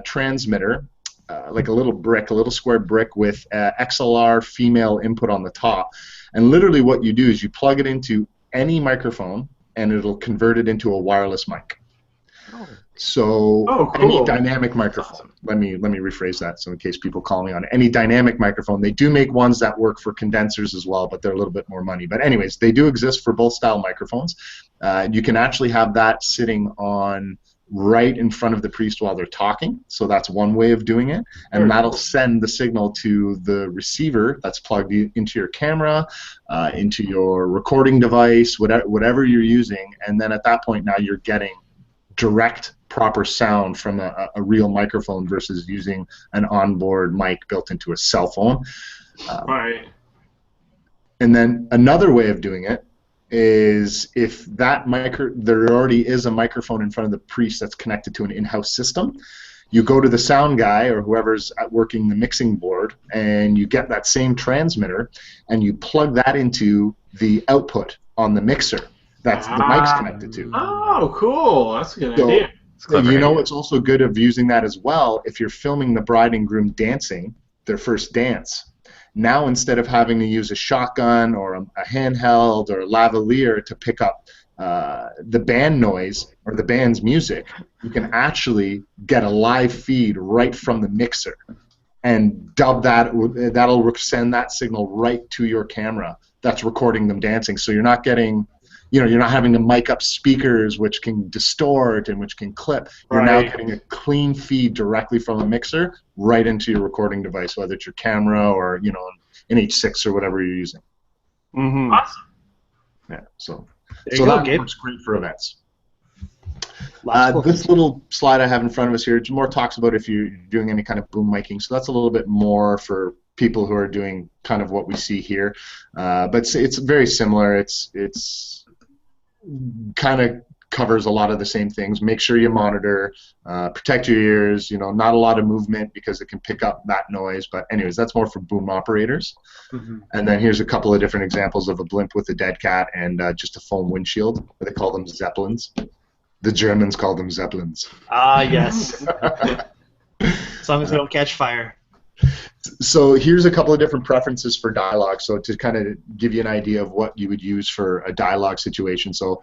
transmitter, like a little square brick with XLR female input on the top. And literally what you do is you plug it into any microphone, and it'll convert it into a wireless mic. So any dynamic microphone. Let me rephrase that. So in case people call me on it, any dynamic microphone. They do make ones that work for condensers as well, but they're a little bit more money. But anyways, they do exist for both style microphones. You can actually have that sitting on right in front of the priest while they're talking. So that's one way of doing it, and that'll send the signal to the receiver that's plugged into your camera, into your recording device, whatever you're using, and then at that point now you're getting direct proper sound from a real microphone versus using an onboard mic built into a cell phone. Right. And then another way of doing it is if there already is a microphone in front of the priest that's connected to an in-house system, you go to the sound guy or whoever's working the mixing board, and you get that same transmitter, and you plug that into the output on the mixer that's the mic's connected to. Oh, cool. That's a good idea. It's also good of using that as well if you're filming the bride and groom dancing their first dance. Now, instead of having to use a shotgun or a handheld or a lavalier to pick up the band noise or the band's music, you can actually get a live feed right from the mixer and dub that. That'll send that signal right to your camera that's recording them dancing. So you're not getting, you're not having to mic up speakers, which can distort and which can clip. You're now getting a clean feed directly from a mixer right into your recording device, whether it's your camera or an H6 or whatever you're using. Mm-hmm. Awesome. Yeah. So that works great for events. This little slide I have in front of us here more talks about if you're doing any kind of boom miking. So that's a little bit more for people who are doing kind of what we see here, but it's very similar. It's kind of covers a lot of the same things. Make sure you monitor, protect your ears. You know, not a lot of movement because it can pick up that noise. But anyways, that's more for boom operators. Mm-hmm. And then here's a couple of different examples of a blimp with a dead cat and just a foam windshield. They call them Zeppelins. The Germans call them Zeppelins. Ah, yes. As long as they don't catch fire. So here's a couple of different preferences for dialogue. So to kind of give you an idea of what you would use for a dialogue situation. So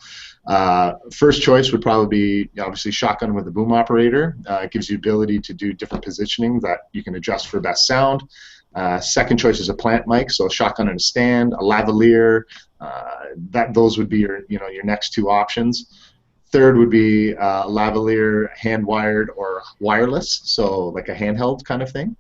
first choice would probably be obviously shotgun with a boom operator. It gives you the ability to do different positioning that you can adjust for best sound. Second choice is a plant mic, so a shotgun and a stand, a lavalier. Those would be your next two options. Third would be lavalier, hand-wired, or wireless, so like a handheld kind of thing.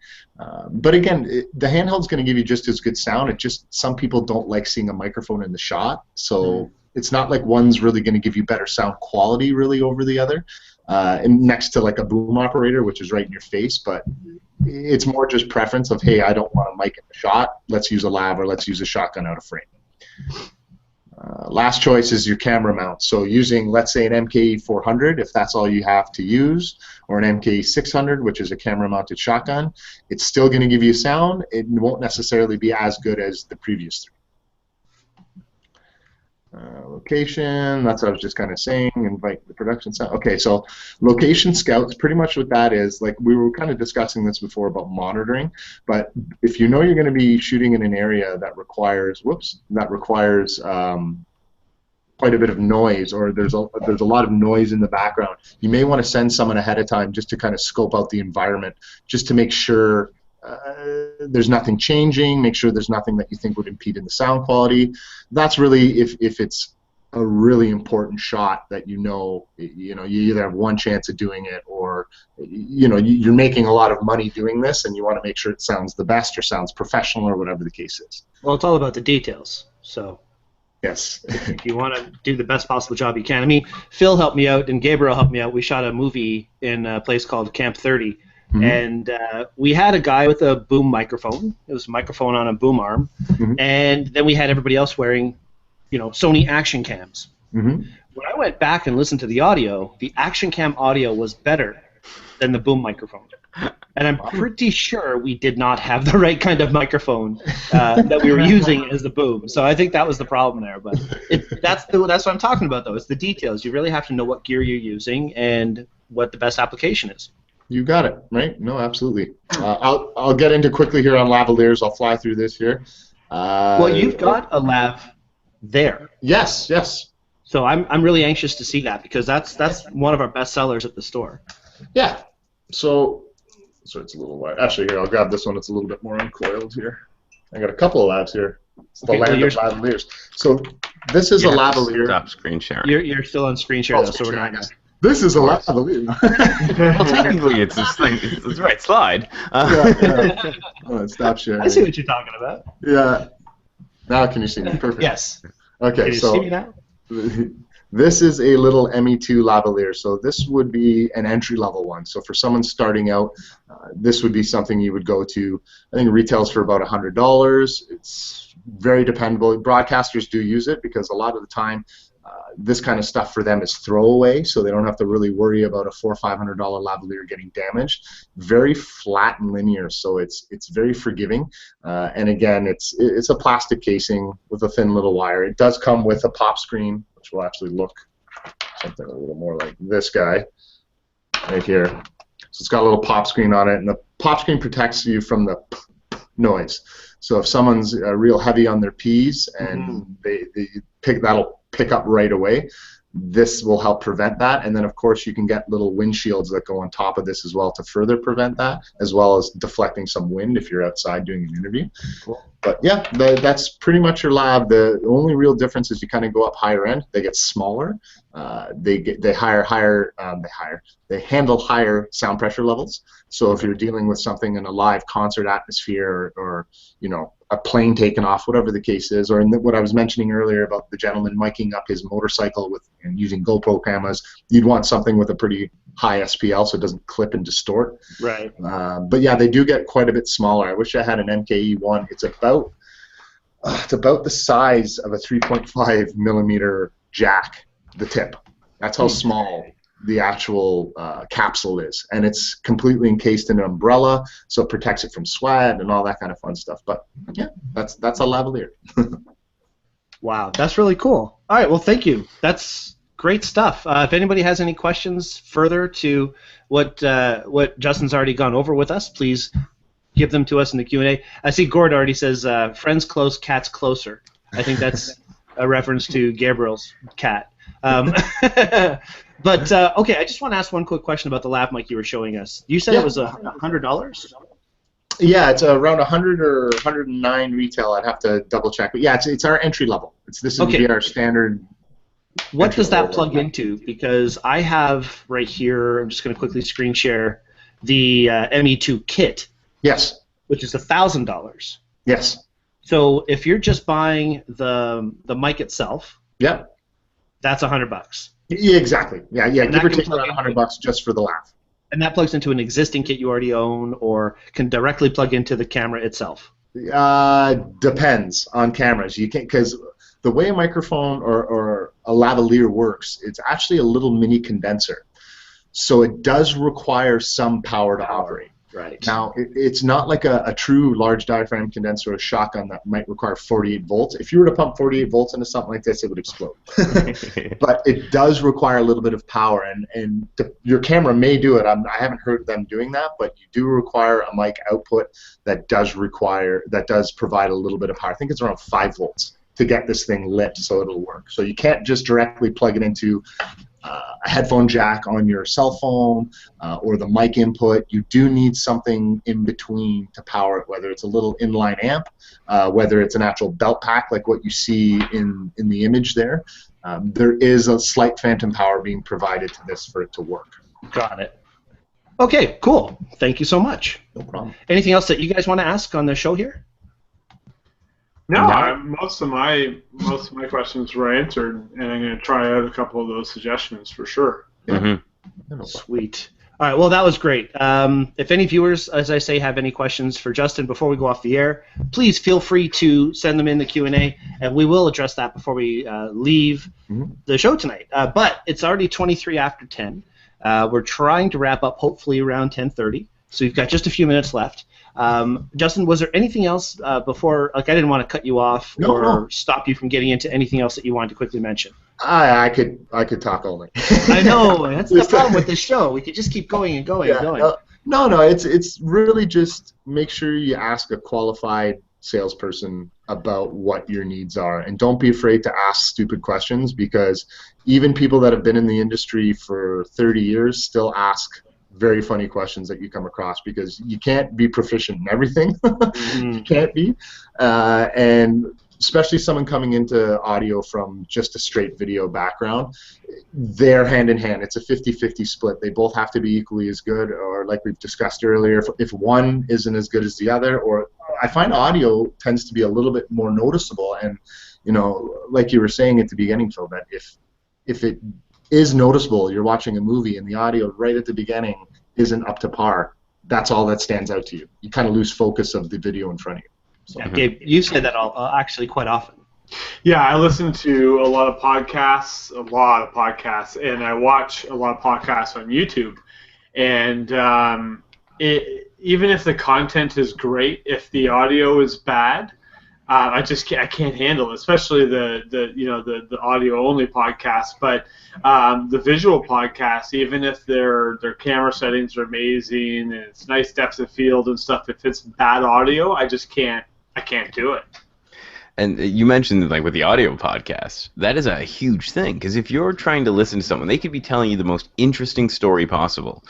But again, the handheld's going to give you just as good sound. It just, some people don't like seeing a microphone in the shot, so it's not like one's really going to give you better sound quality really over the other, and next to like a boom operator, which is right in your face. But it's more just preference of, hey, I don't want a mic in the shot. Let's use a lav, or let's use a shotgun out of frame. Last choice is your camera mount. So using, let's say, an MK400, if that's all you have to use, or an MK600, which is a camera-mounted shotgun, it's still going to give you sound. It won't necessarily be as good as the previous three. Location, that's what I was just kind of saying, invite the production sound. Okay, so location scouts, pretty much what that is, like we were kind of discussing this before about monitoring, but if you know you're going to be shooting in an area that requires, quite a bit of noise, or there's a lot of noise in the background, you may want to send someone ahead of time just to kind of scope out the environment, just to make sure there's nothing changing, make sure there's nothing that you think would impede in the sound quality. That's really if it's a really important shot that you either have one chance of doing it, or you're making a lot of money doing this and you want to make sure it sounds the best or sounds professional or whatever the case is. Well, it's all about the details. So yes. if you want to do the best possible job you can. I mean, Phil helped me out and Gabriel helped me out. We shot a movie in a place called Camp 30. Mm-hmm. And we had a guy with a boom microphone. It was a microphone on a boom arm. Mm-hmm. And then we had everybody else wearing, Sony action cams. Mm-hmm. When I went back and listened to the audio, the action cam audio was better than the boom microphone. And I'm pretty sure we did not have the right kind of microphone that we were using as the boom. So I think that was the problem there. But that's what I'm talking about, though. It's the details. You really have to know what gear you're using and what the best application is. You got it, right? No, absolutely. I'll get into quickly here on lavaliers. I'll fly through this here. Well, you've got a lav there. Yes, yes. So I'm really anxious to see that, because that's one of our best sellers at the store. Yeah. So it's a little wide. Actually, here, I'll grab this one. It's a little bit more uncoiled here. I got a couple of lavs here. It's the land of lavaliers. So this is a lavalier. Stop screen sharing. You're still on screen share, though, so we're not. This is a lavalier. Well, technically, it's this thing. It's the right slide. Yeah. Oh, stop sharing. I see what you're talking about. Yeah. Now can you see me? Perfect. Yes. Okay, can you see me now? This is a little ME2 lavalier. So this would be an entry-level one. So for someone starting out, this would be something you would go to. I think it retails for about $100. It's very dependable. Broadcasters do use it because a lot of the time, this kind of stuff for them is throwaway, so they don't have to really worry about a $400 or $500 lavalier getting damaged. Very flat and linear, so it's very forgiving. And again, it's a plastic casing with a thin little wire. It does come with a pop screen, which will actually look something a little more like this guy right here. So it's got a little pop screen on it, and the pop screen protects you from the noise. So if someone's real heavy on their P's and that'll pick up right away, this will help prevent that. And then of course you can get little windshields that go on top of this as well to further prevent that, as well as deflecting some wind if you're outside doing an interview. Cool. But yeah, that's pretty much your lav. The only real difference is you kind of go up higher end. They get smaller. they handle higher sound pressure levels. So if you're dealing with something in a live concert atmosphere, or you know, a plane taking off, whatever the case is, or in what I was mentioning earlier about the gentleman miking up his motorcycle and using GoPro cameras, you'd want something with a pretty high SPL so it doesn't clip and distort. Right. But yeah, they do get quite a bit smaller. I wish I had an MKE one. It's about the size of a 3.5 millimeter jack, the tip. That's how small the actual capsule is, and it's completely encased in an umbrella, so it protects it from sweat and all that kind of fun stuff. But yeah, that's a lavalier. Wow, that's really cool. All right, well, thank you. That's great stuff. If anybody has any questions further to what Justin's already gone over with us, please give them to us in the Q&A. I see Gord already says, friends close, cats closer. I think that's a reference to Gabriel's cat. But okay, I just want to ask one quick question about the lav mic you were showing us. You said it was $100? Yeah, it's around 100 or 109 retail. I'd have to double check, but yeah, it's our entry level. This would be our standard. What does that plug into? Because I have right here, I'm just going to quickly screen share the ME2 kit. Yes. Which is $1,000. Yes. So if you're just buying the mic itself, yep, that's $100. Yeah, exactly. Yeah. Give or take around $100 just for the lav. And that plugs into an existing kit you already own, or can directly plug into the camera itself. Depends on cameras. You can't, because the way a microphone or a lavalier works, it's actually a little mini condenser, so it does require some power to operate. Right. Now, it's not like a true large diaphragm condenser or a shotgun that might require 48 volts. If you were to pump 48 volts into something like this, it would explode. But it does require a little bit of power, and your camera may do it. I haven't heard them doing that, but you do require a mic output that does provide a little bit of power. I think it's around 5 volts to get this thing lit so it'll work. So you can't just directly plug it into a headphone jack on your cell phone or the mic input. You do need something in between to power it, whether it's a little inline amp, whether it's an actual belt pack like what you see in the image there. There is a slight phantom power being provided to this for it to work. Got it. Okay, cool. Thank you so much. No problem. Anything else that you guys want to ask on the show here? No, most of my questions were answered, and I'm going to try out a couple of those suggestions for sure. Mm-hmm. Sweet. All right, well, that was great. If any viewers, as I say, have any questions for Justin before we go off the air, please feel free to send them in the Q&A, and we will address that before we leave the show tonight. But it's already 23 after 10. We're trying to wrap up hopefully around 10:30, so we've got just a few minutes left. Justin, was there anything else before? Like, I didn't want to cut you off or stop you from getting into anything else that you wanted to quickly mention. I could talk all night. I know, that's the problem with this show. We could just keep going and going and going. No, it's really just make sure you ask a qualified salesperson about what your needs are, and don't be afraid to ask stupid questions, because even people that have been in the industry for 30 years still ask very funny questions that you come across, because you can't be proficient in everything. You can't be. And especially someone coming into audio from just a straight video background, they're hand in hand. It's a 50-50 split. They both have to be equally as good, or like we've discussed earlier, if one isn't as good as the other, or I find audio tends to be a little bit more noticeable. And, you know, like you were saying at the beginning, Phil, that if it is noticeable, you're watching a movie and the audio right at the beginning isn't up to par, that's all that stands out to you. You kind of lose focus of the video in front of you. So. Yeah, Gabe, you say that actually quite often. Yeah, I listen to a lot of podcasts, and I watch a lot of podcasts on YouTube. And even if the content is great, if the audio is bad, I can't handle it, especially the audio only podcast. But the visual podcast, even if their camera settings are amazing and it's nice depth of field and stuff, if it's bad audio, I can't do it. And you mentioned, like, with the audio podcast, that is a huge thing, because if you're trying to listen to someone, they could be telling you the most interesting story possible,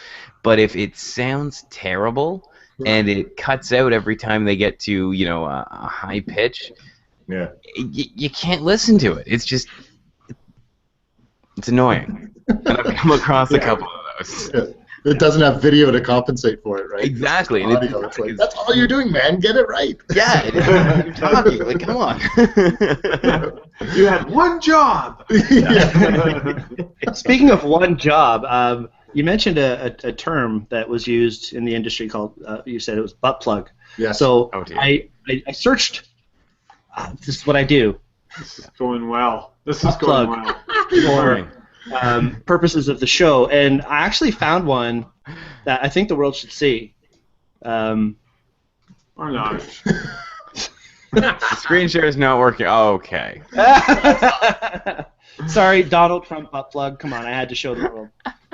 but if it sounds terrible and it cuts out every time they get to, you know, a high pitch, you can't listen to it. It's just, It's annoying. And I've come across a couple of those. Yeah. It doesn't have video to compensate for it, right? Exactly. And Audio. It's like, that's all you're doing, man. Get it right. Yeah, you're talking. Like, come on. You had one job. Speaking of one job, you mentioned a term that was used in the industry called, you said it was butt plug. Yes. So Oh, dear. I searched, this is what I do, This is going well. This is Plug. going well. for purposes of the show, and I actually found one that I think the world should see. Or not. The screen share is not working. Oh, okay. Sorry, Donald Trump butt plug. Come on, I had to show the world.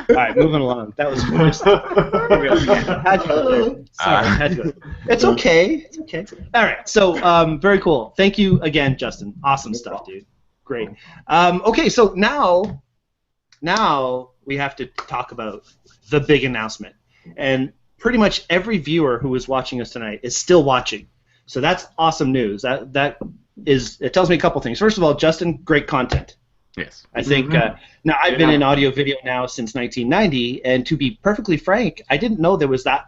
All right, moving along. That was just, had to go there. Sorry, had to go. It's okay. It's okay. All right. So very cool. Thank you again, Justin. Awesome stuff, dude. Great. Okay, so now we have to talk about the big announcement, and pretty much every viewer who is watching us tonight is still watching. So that's awesome news. It tells me a couple things. First of all, Justin, great content. Yes. I think now I've been in audio video now since 1990, and to be perfectly frank, I didn't know there was that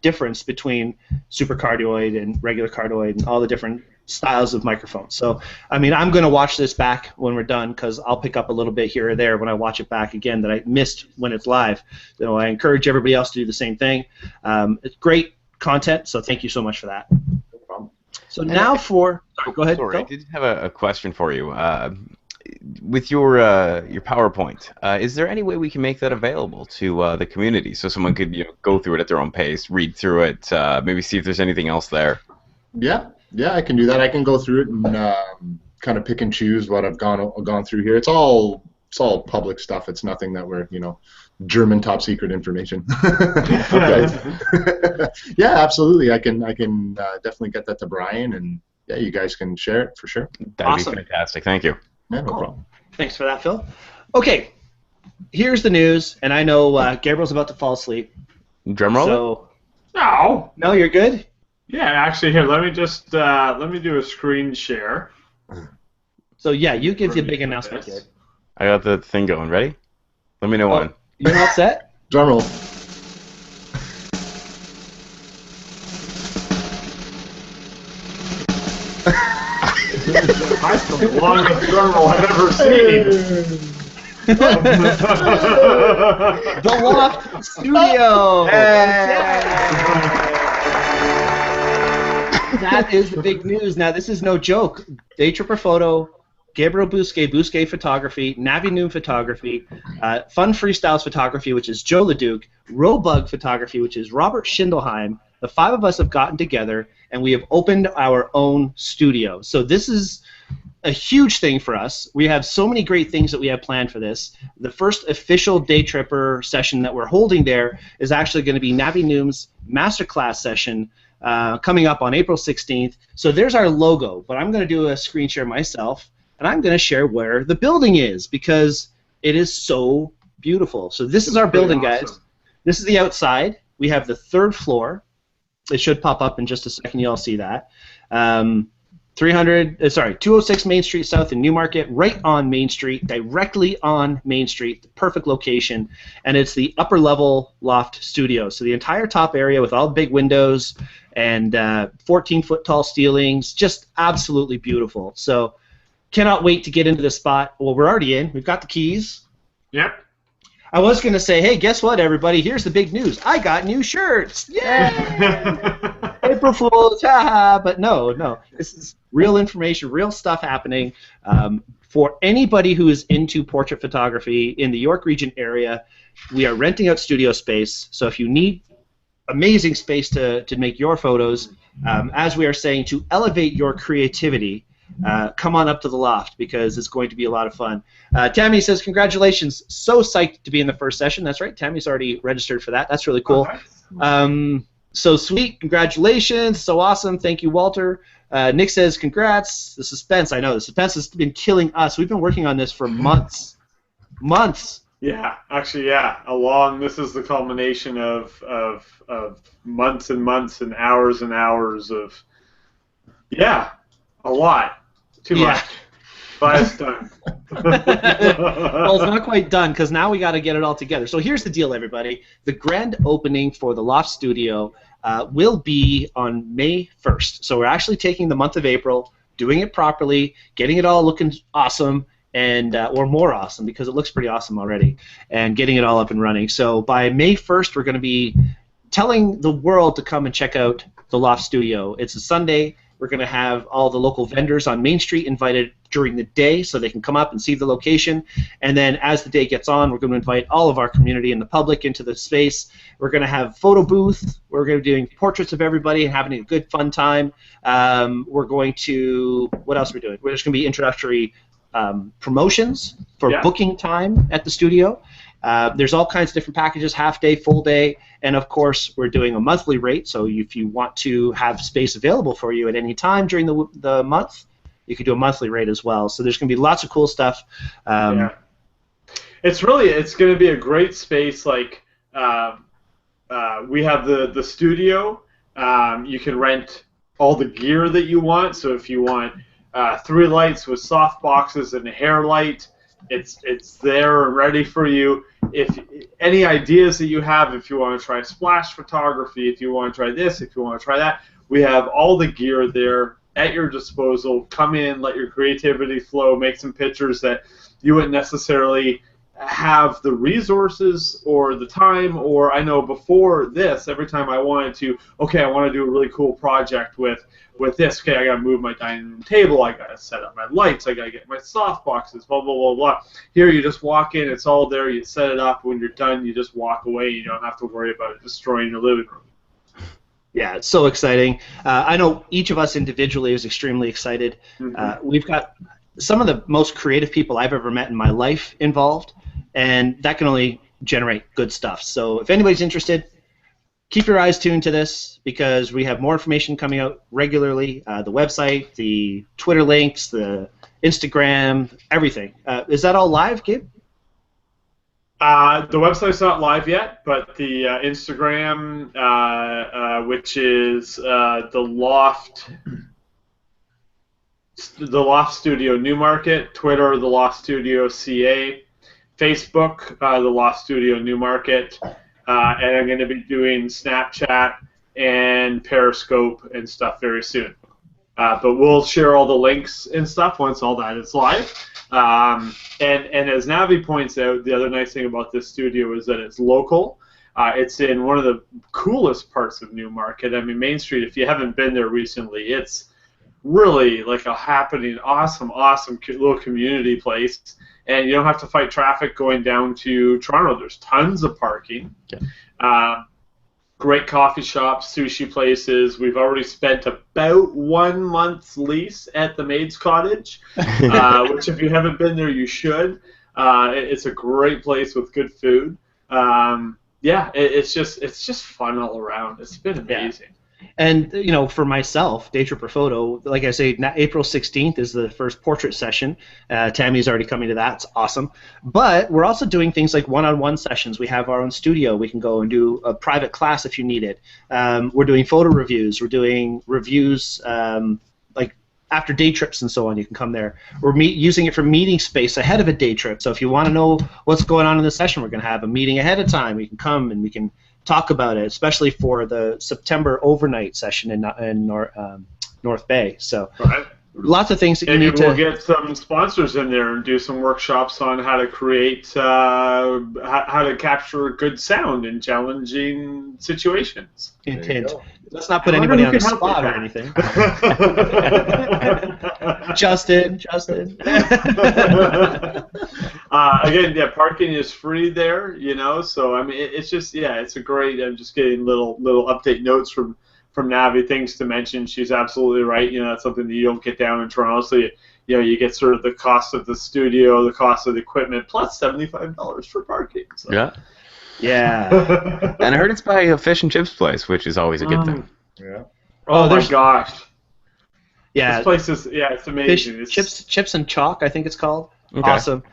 difference between supercardioid and regular cardioid and all the different styles of microphones. So, I mean, I'm going to watch this back when we're done because I'll pick up a little bit here or there when I watch it back again that I missed when it's live. So I encourage everybody else to do the same thing. It's great content, so thank you so much for that. No problem. So now for... go ahead. Sorry, Go. I did have a question for you. With your PowerPoint, is there any way we can make that available to the community so someone could go through it at their own pace, read through it, maybe see if there's anything else there? Yeah, I can do that. I can go through it and kind of pick and choose what I've gone through here. It's all public stuff. It's nothing that we're German top secret information. Yeah, absolutely. I can definitely get that to Brian, and yeah, you guys can share it for sure. That'd Awesome. be fantastic. Thank you. Yeah, no Cool. problem. Thanks for that, Phil. Okay, here's the news, and I know Gabriel's about to fall asleep. Drum roll? So, No. you're good? Yeah, actually, here, let me just let me do a screen share. So, yeah, you give the For big me, announcement, this. kid. I got the thing going. Ready? Let me know when. You're all set? Drum roll. That's the longest drum roll I've ever seen. The Loft Studio! That is the big news. Now, this is no joke. Daytripper Photo, Gabriel Bousquet Photography, Navi Noom Photography, Fun Freestyles Photography, which is Joe LeDuc, Robug Photography, which is Robert Schindelheim. The five of us have gotten together, and we have opened our own studio. So this is a huge thing for us. We have so many great things that we have planned for this. The first official Daytripper session that we're holding there is actually going to be Navi Noom's masterclass session coming up on April 16th. So there's our logo, but I'm going to do a screen share myself, and I'm going to share where the building is because it is so beautiful. So this is our building, awesome. guys. This is the outside. We have the third floor. It should pop up in just a second. You'll see that. 206 Main Street South in Newmarket, right on Main Street, directly on Main Street, the perfect location, and it's the upper level loft studio. So the entire top area with all the big windows and 14-foot tall ceilings, just absolutely beautiful. So cannot wait to get into the spot. Well, we're already in. We've got the keys. Yep. I was going to say, hey, guess what, everybody? Here's the big news. I got new shirts. Yay! April Fools, haha. But no. This is real information, real stuff happening. For anybody who is into portrait photography in the York region area, we are renting out studio space. So if you need amazing space to make your photos, as we are saying, to elevate your creativity, come on up to the loft because it's going to be a lot of fun. Tammy says, congratulations. So psyched to be in the first session. That's right. Tammy's already registered for that. That's really cool. So sweet. Congratulations. So awesome. Thank you, Walter. Nick says, congrats. The suspense. I know. The suspense has been killing us. We've been working on this for months. Months. Yeah, actually, yeah. This is the culmination of months and months and hours of, yeah, a lot. Too much. Bias done. Well, it's not quite done because now we got to get it all together. So here's the deal, everybody. The grand opening for the Loft Studio will be on May 1st. So we're actually taking the month of April, doing it properly, getting it all looking awesome, and or more awesome because it looks pretty awesome already, and getting it all up and running. So by May 1st, we're going to be telling the world to come and check out the Loft Studio. It's a Sunday. We're going to have all the local vendors on Main Street invited during the day so they can come up and see the location. And then as the day gets on, we're going to invite all of our community and the public into the space. We're going to have photo booth. We're going to be doing portraits of everybody and having a good, fun time. We're going to, what else are we doing? There's going to be introductory promotions for booking time at the studio. There's all kinds of different packages, half day, full day, and of course we're doing a monthly rate, so if you want to have space available for you at any time during the month, you can do a monthly rate as well. So there's going to be lots of cool stuff. It's going to be a great space. Like we have the studio. You can rent all the gear that you want, so if you want 3 lights with soft boxes and a hair light, it's there and ready for you. If any ideas that you have, if you want to try splash photography, if you want to try this, if you want to try that, we have all the gear there at your disposal. Come in, let your creativity flow, make some pictures that you wouldn't necessarily have the resources or the time. Or I know before this, every time I wanted to, okay, I want to do a really cool project with this, okay, I got to move my dining room table, I got to set up my lights, I got to get my soft boxes, blah, blah, blah, blah. Here you just walk in, it's all there, you set it up, when you're done, you just walk away, you don't have to worry about it destroying your living room. Yeah, it's so exciting. I know each of us individually is extremely excited. We've got some of the most creative people I've ever met in my life involved, and that can only generate good stuff. So if anybody's interested, keep your eyes tuned to this because we have more information coming out regularly. The website, the Twitter links, the Instagram, everything. Is that all live, Gabe? The website's not live yet, but the Instagram, which is the Loft Studio Newmarket, Twitter, the Loft Studio CA, Facebook, the Loft Studio Newmarket. And I'm going to be doing Snapchat and Periscope and stuff very soon. But we'll share all the links and stuff once all that is live. And as Navi points out, the other nice thing about this studio is that it's local. It's in one of the coolest parts of Newmarket. I mean, Main Street, if you haven't been there recently, it's really like a happening, awesome little community place. And you don't have to fight traffic going down to Toronto. There's tons of parking. Great coffee shops, sushi places. We've already spent about 1 month's lease at the Maid's Cottage, which if you haven't been there, you should. It's a great place with good food. It's just fun all around. It's been amazing. And, you know, for myself, Daytripper Photo, like I say, April 16th is the first portrait session. Tammy's already coming to that. It's awesome. But we're also doing things like one-on-one sessions. We have our own studio. We can go and do a private class if you need it. We're doing photo reviews. We're doing reviews like after day trips and so on. You can come there. We're using it for meeting space ahead of a day trip. So if you want to know what's going on in the session, we're going to have a meeting ahead of time. You can come and we can talk about it, especially for the September overnight session in North Bay. So lots of things that you need to... We'll get some sponsors in there and do some workshops on how to create, how to capture good sound in challenging situations. Hint. Let's not put anybody on the spot or anything. Justin. Again, yeah, parking is free there, you know. So I mean, it's just it's a great. I'm just getting little update notes from Navi, things to mention. She's absolutely right. You know, that's something that you don't get down in Toronto. So you get sort of the cost of the studio, the cost of the equipment, plus $75 for parking. So. Yeah. And I heard it's by a fish and chips place, which is always a good thing. Yeah. Oh my gosh. Yeah. This place is it's amazing. Chips and chalk, I think it's called. Okay. Awesome.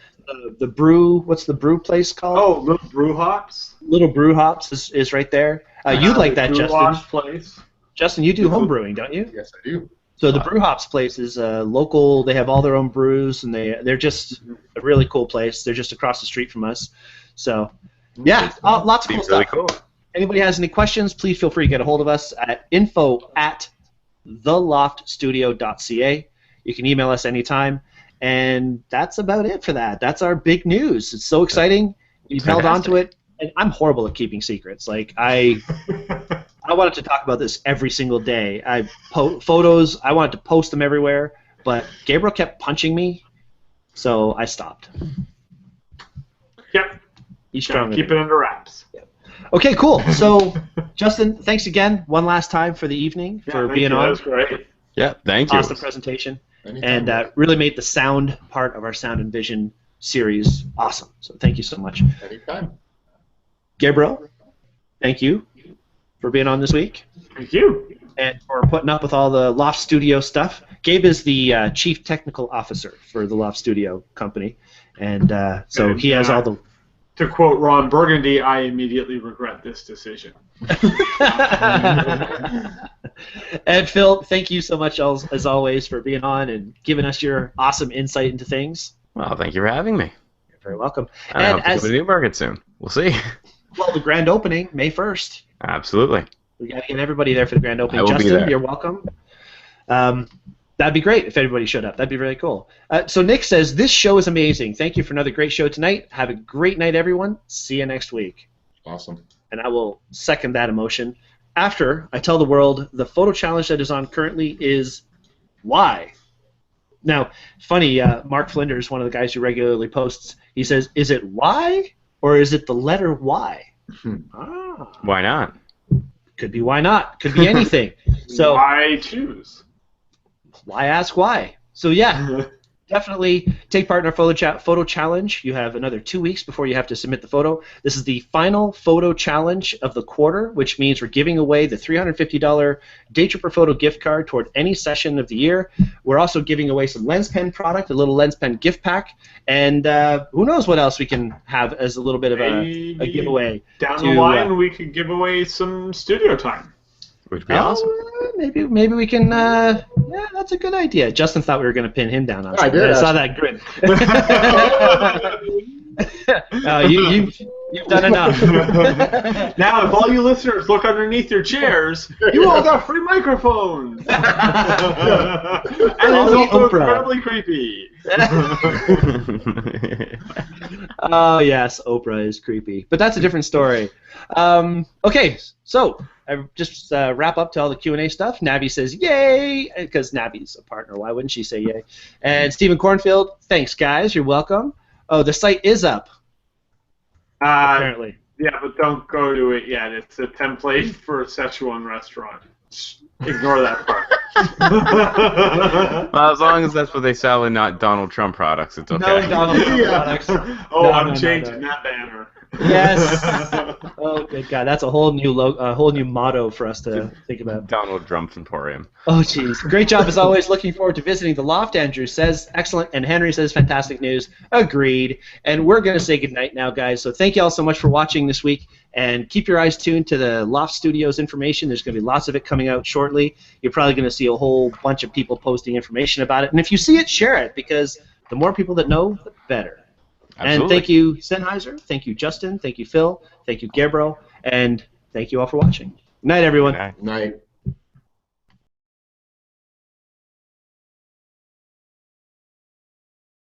The brew. What's the brew place called? Oh, Little Brew Hops. Little Brew Hops is right there. You'd like that, Justin. Place. Justin, you do home brewing, don't you? Yes, I do. So the Brew Hops place is local. They have all their own brews, and they're just a really cool place. They're just across the street from us. So, yeah, lots of cool Seems really stuff. cool. Anybody has any questions, please feel free to get a hold of us at info@theloftstudio.ca. You can email us anytime. And that's about it for that. That's our big news. It's so exciting. We've held on to it. And I'm horrible at keeping secrets. Like, I wanted to talk about this every single day. Photos, I wanted to post them everywhere. But Gabriel kept punching me, so I stopped. Yep. He's strong. Keep it under wraps. Yep. Okay, cool. So, Justin, thanks again one last time for the evening, for being on. That was great. Yeah, thank you. Awesome presentation. Anytime. And really made the sound part of our Sound and Vision series awesome. So thank you so much. Anytime. Gabriel, thank you for being on this week. Thank you. And for putting up with all the Loft Studio stuff. Gabe is the Chief Technical Officer for the Loft Studio company. And so he has all the... To quote Ron Burgundy, I immediately regret this decision. And Phil, thank you so much as always for being on and giving us your awesome insight into things. Well, thank you for having me. You're very welcome. I hope to go to Newmarket soon. We'll see. Well, the grand opening, May 1st. Absolutely. We got to get everybody there for the grand opening. I will be Justin, there. you're welcome. That'd be great if everybody showed up. That'd be really cool. So Nick says, this show is amazing. Thank you for another great show tonight. Have a great night, everyone. See you next week. Awesome. And I will second that emotion. After I tell the world the photo challenge that is on currently is why. Now, funny, Mark Flinders, one of the guys who regularly posts, he says, is it why or is it the letter Y? Why not? Could be why not. Could be anything. So Why choose? why ask why? So yeah, definitely take part in our photo challenge. You have another 2 weeks before you have to submit the photo. This is the final photo challenge of the quarter, which means we're giving away the $350 Daytripper Photo gift card toward any session of the year. We're also giving away some lens pen product, a little lens pen gift pack, and who knows what else we can have as a little bit of a giveaway. Down the line, we could give away some studio time. Would be awesome. Maybe we can. Yeah, that's a good idea. Justin thought we were going to pin him down on something. I did. I saw that grin. You've done enough. Now, if all you listeners look underneath your chairs, you all got free microphones. And it's also incredibly creepy. Oh yes, Oprah is creepy, but that's a different story. Okay, so I just wrap up to all the Q&A stuff. Navi says yay, because Navi's a partner. Why wouldn't she say yay? And Stephen Cornfield, thanks guys, you're welcome. Oh, the site is up. Apparently. Yeah, but don't go to it yet. It's a template for a Szechuan restaurant. Ignore that part. Well, as long as that's what they sell and not Donald Trump products, it's okay. No Donald Trump products. I'm changing that banner. Yes. Oh, good God, that's a whole new motto for us to think about. Donald Trump Emporium. Oh, jeez. Great job as always. Looking forward to visiting the loft. Andrew says excellent, and Henry says fantastic news. Agreed. And we're going to say goodnight now, guys. So thank you all so much for watching this week, and keep your eyes tuned to the Loft Studios information. There's going to be lots of it coming out shortly. You're probably going to see a whole bunch of people posting information about it, and if you see it, share it, because the more people that know, the better. Absolutely. And thank you, Sennheiser. Thank you, Justin. Thank you, Phil. Thank you, Gabriel. And thank you all for watching. Good night, everyone. Good night. Night.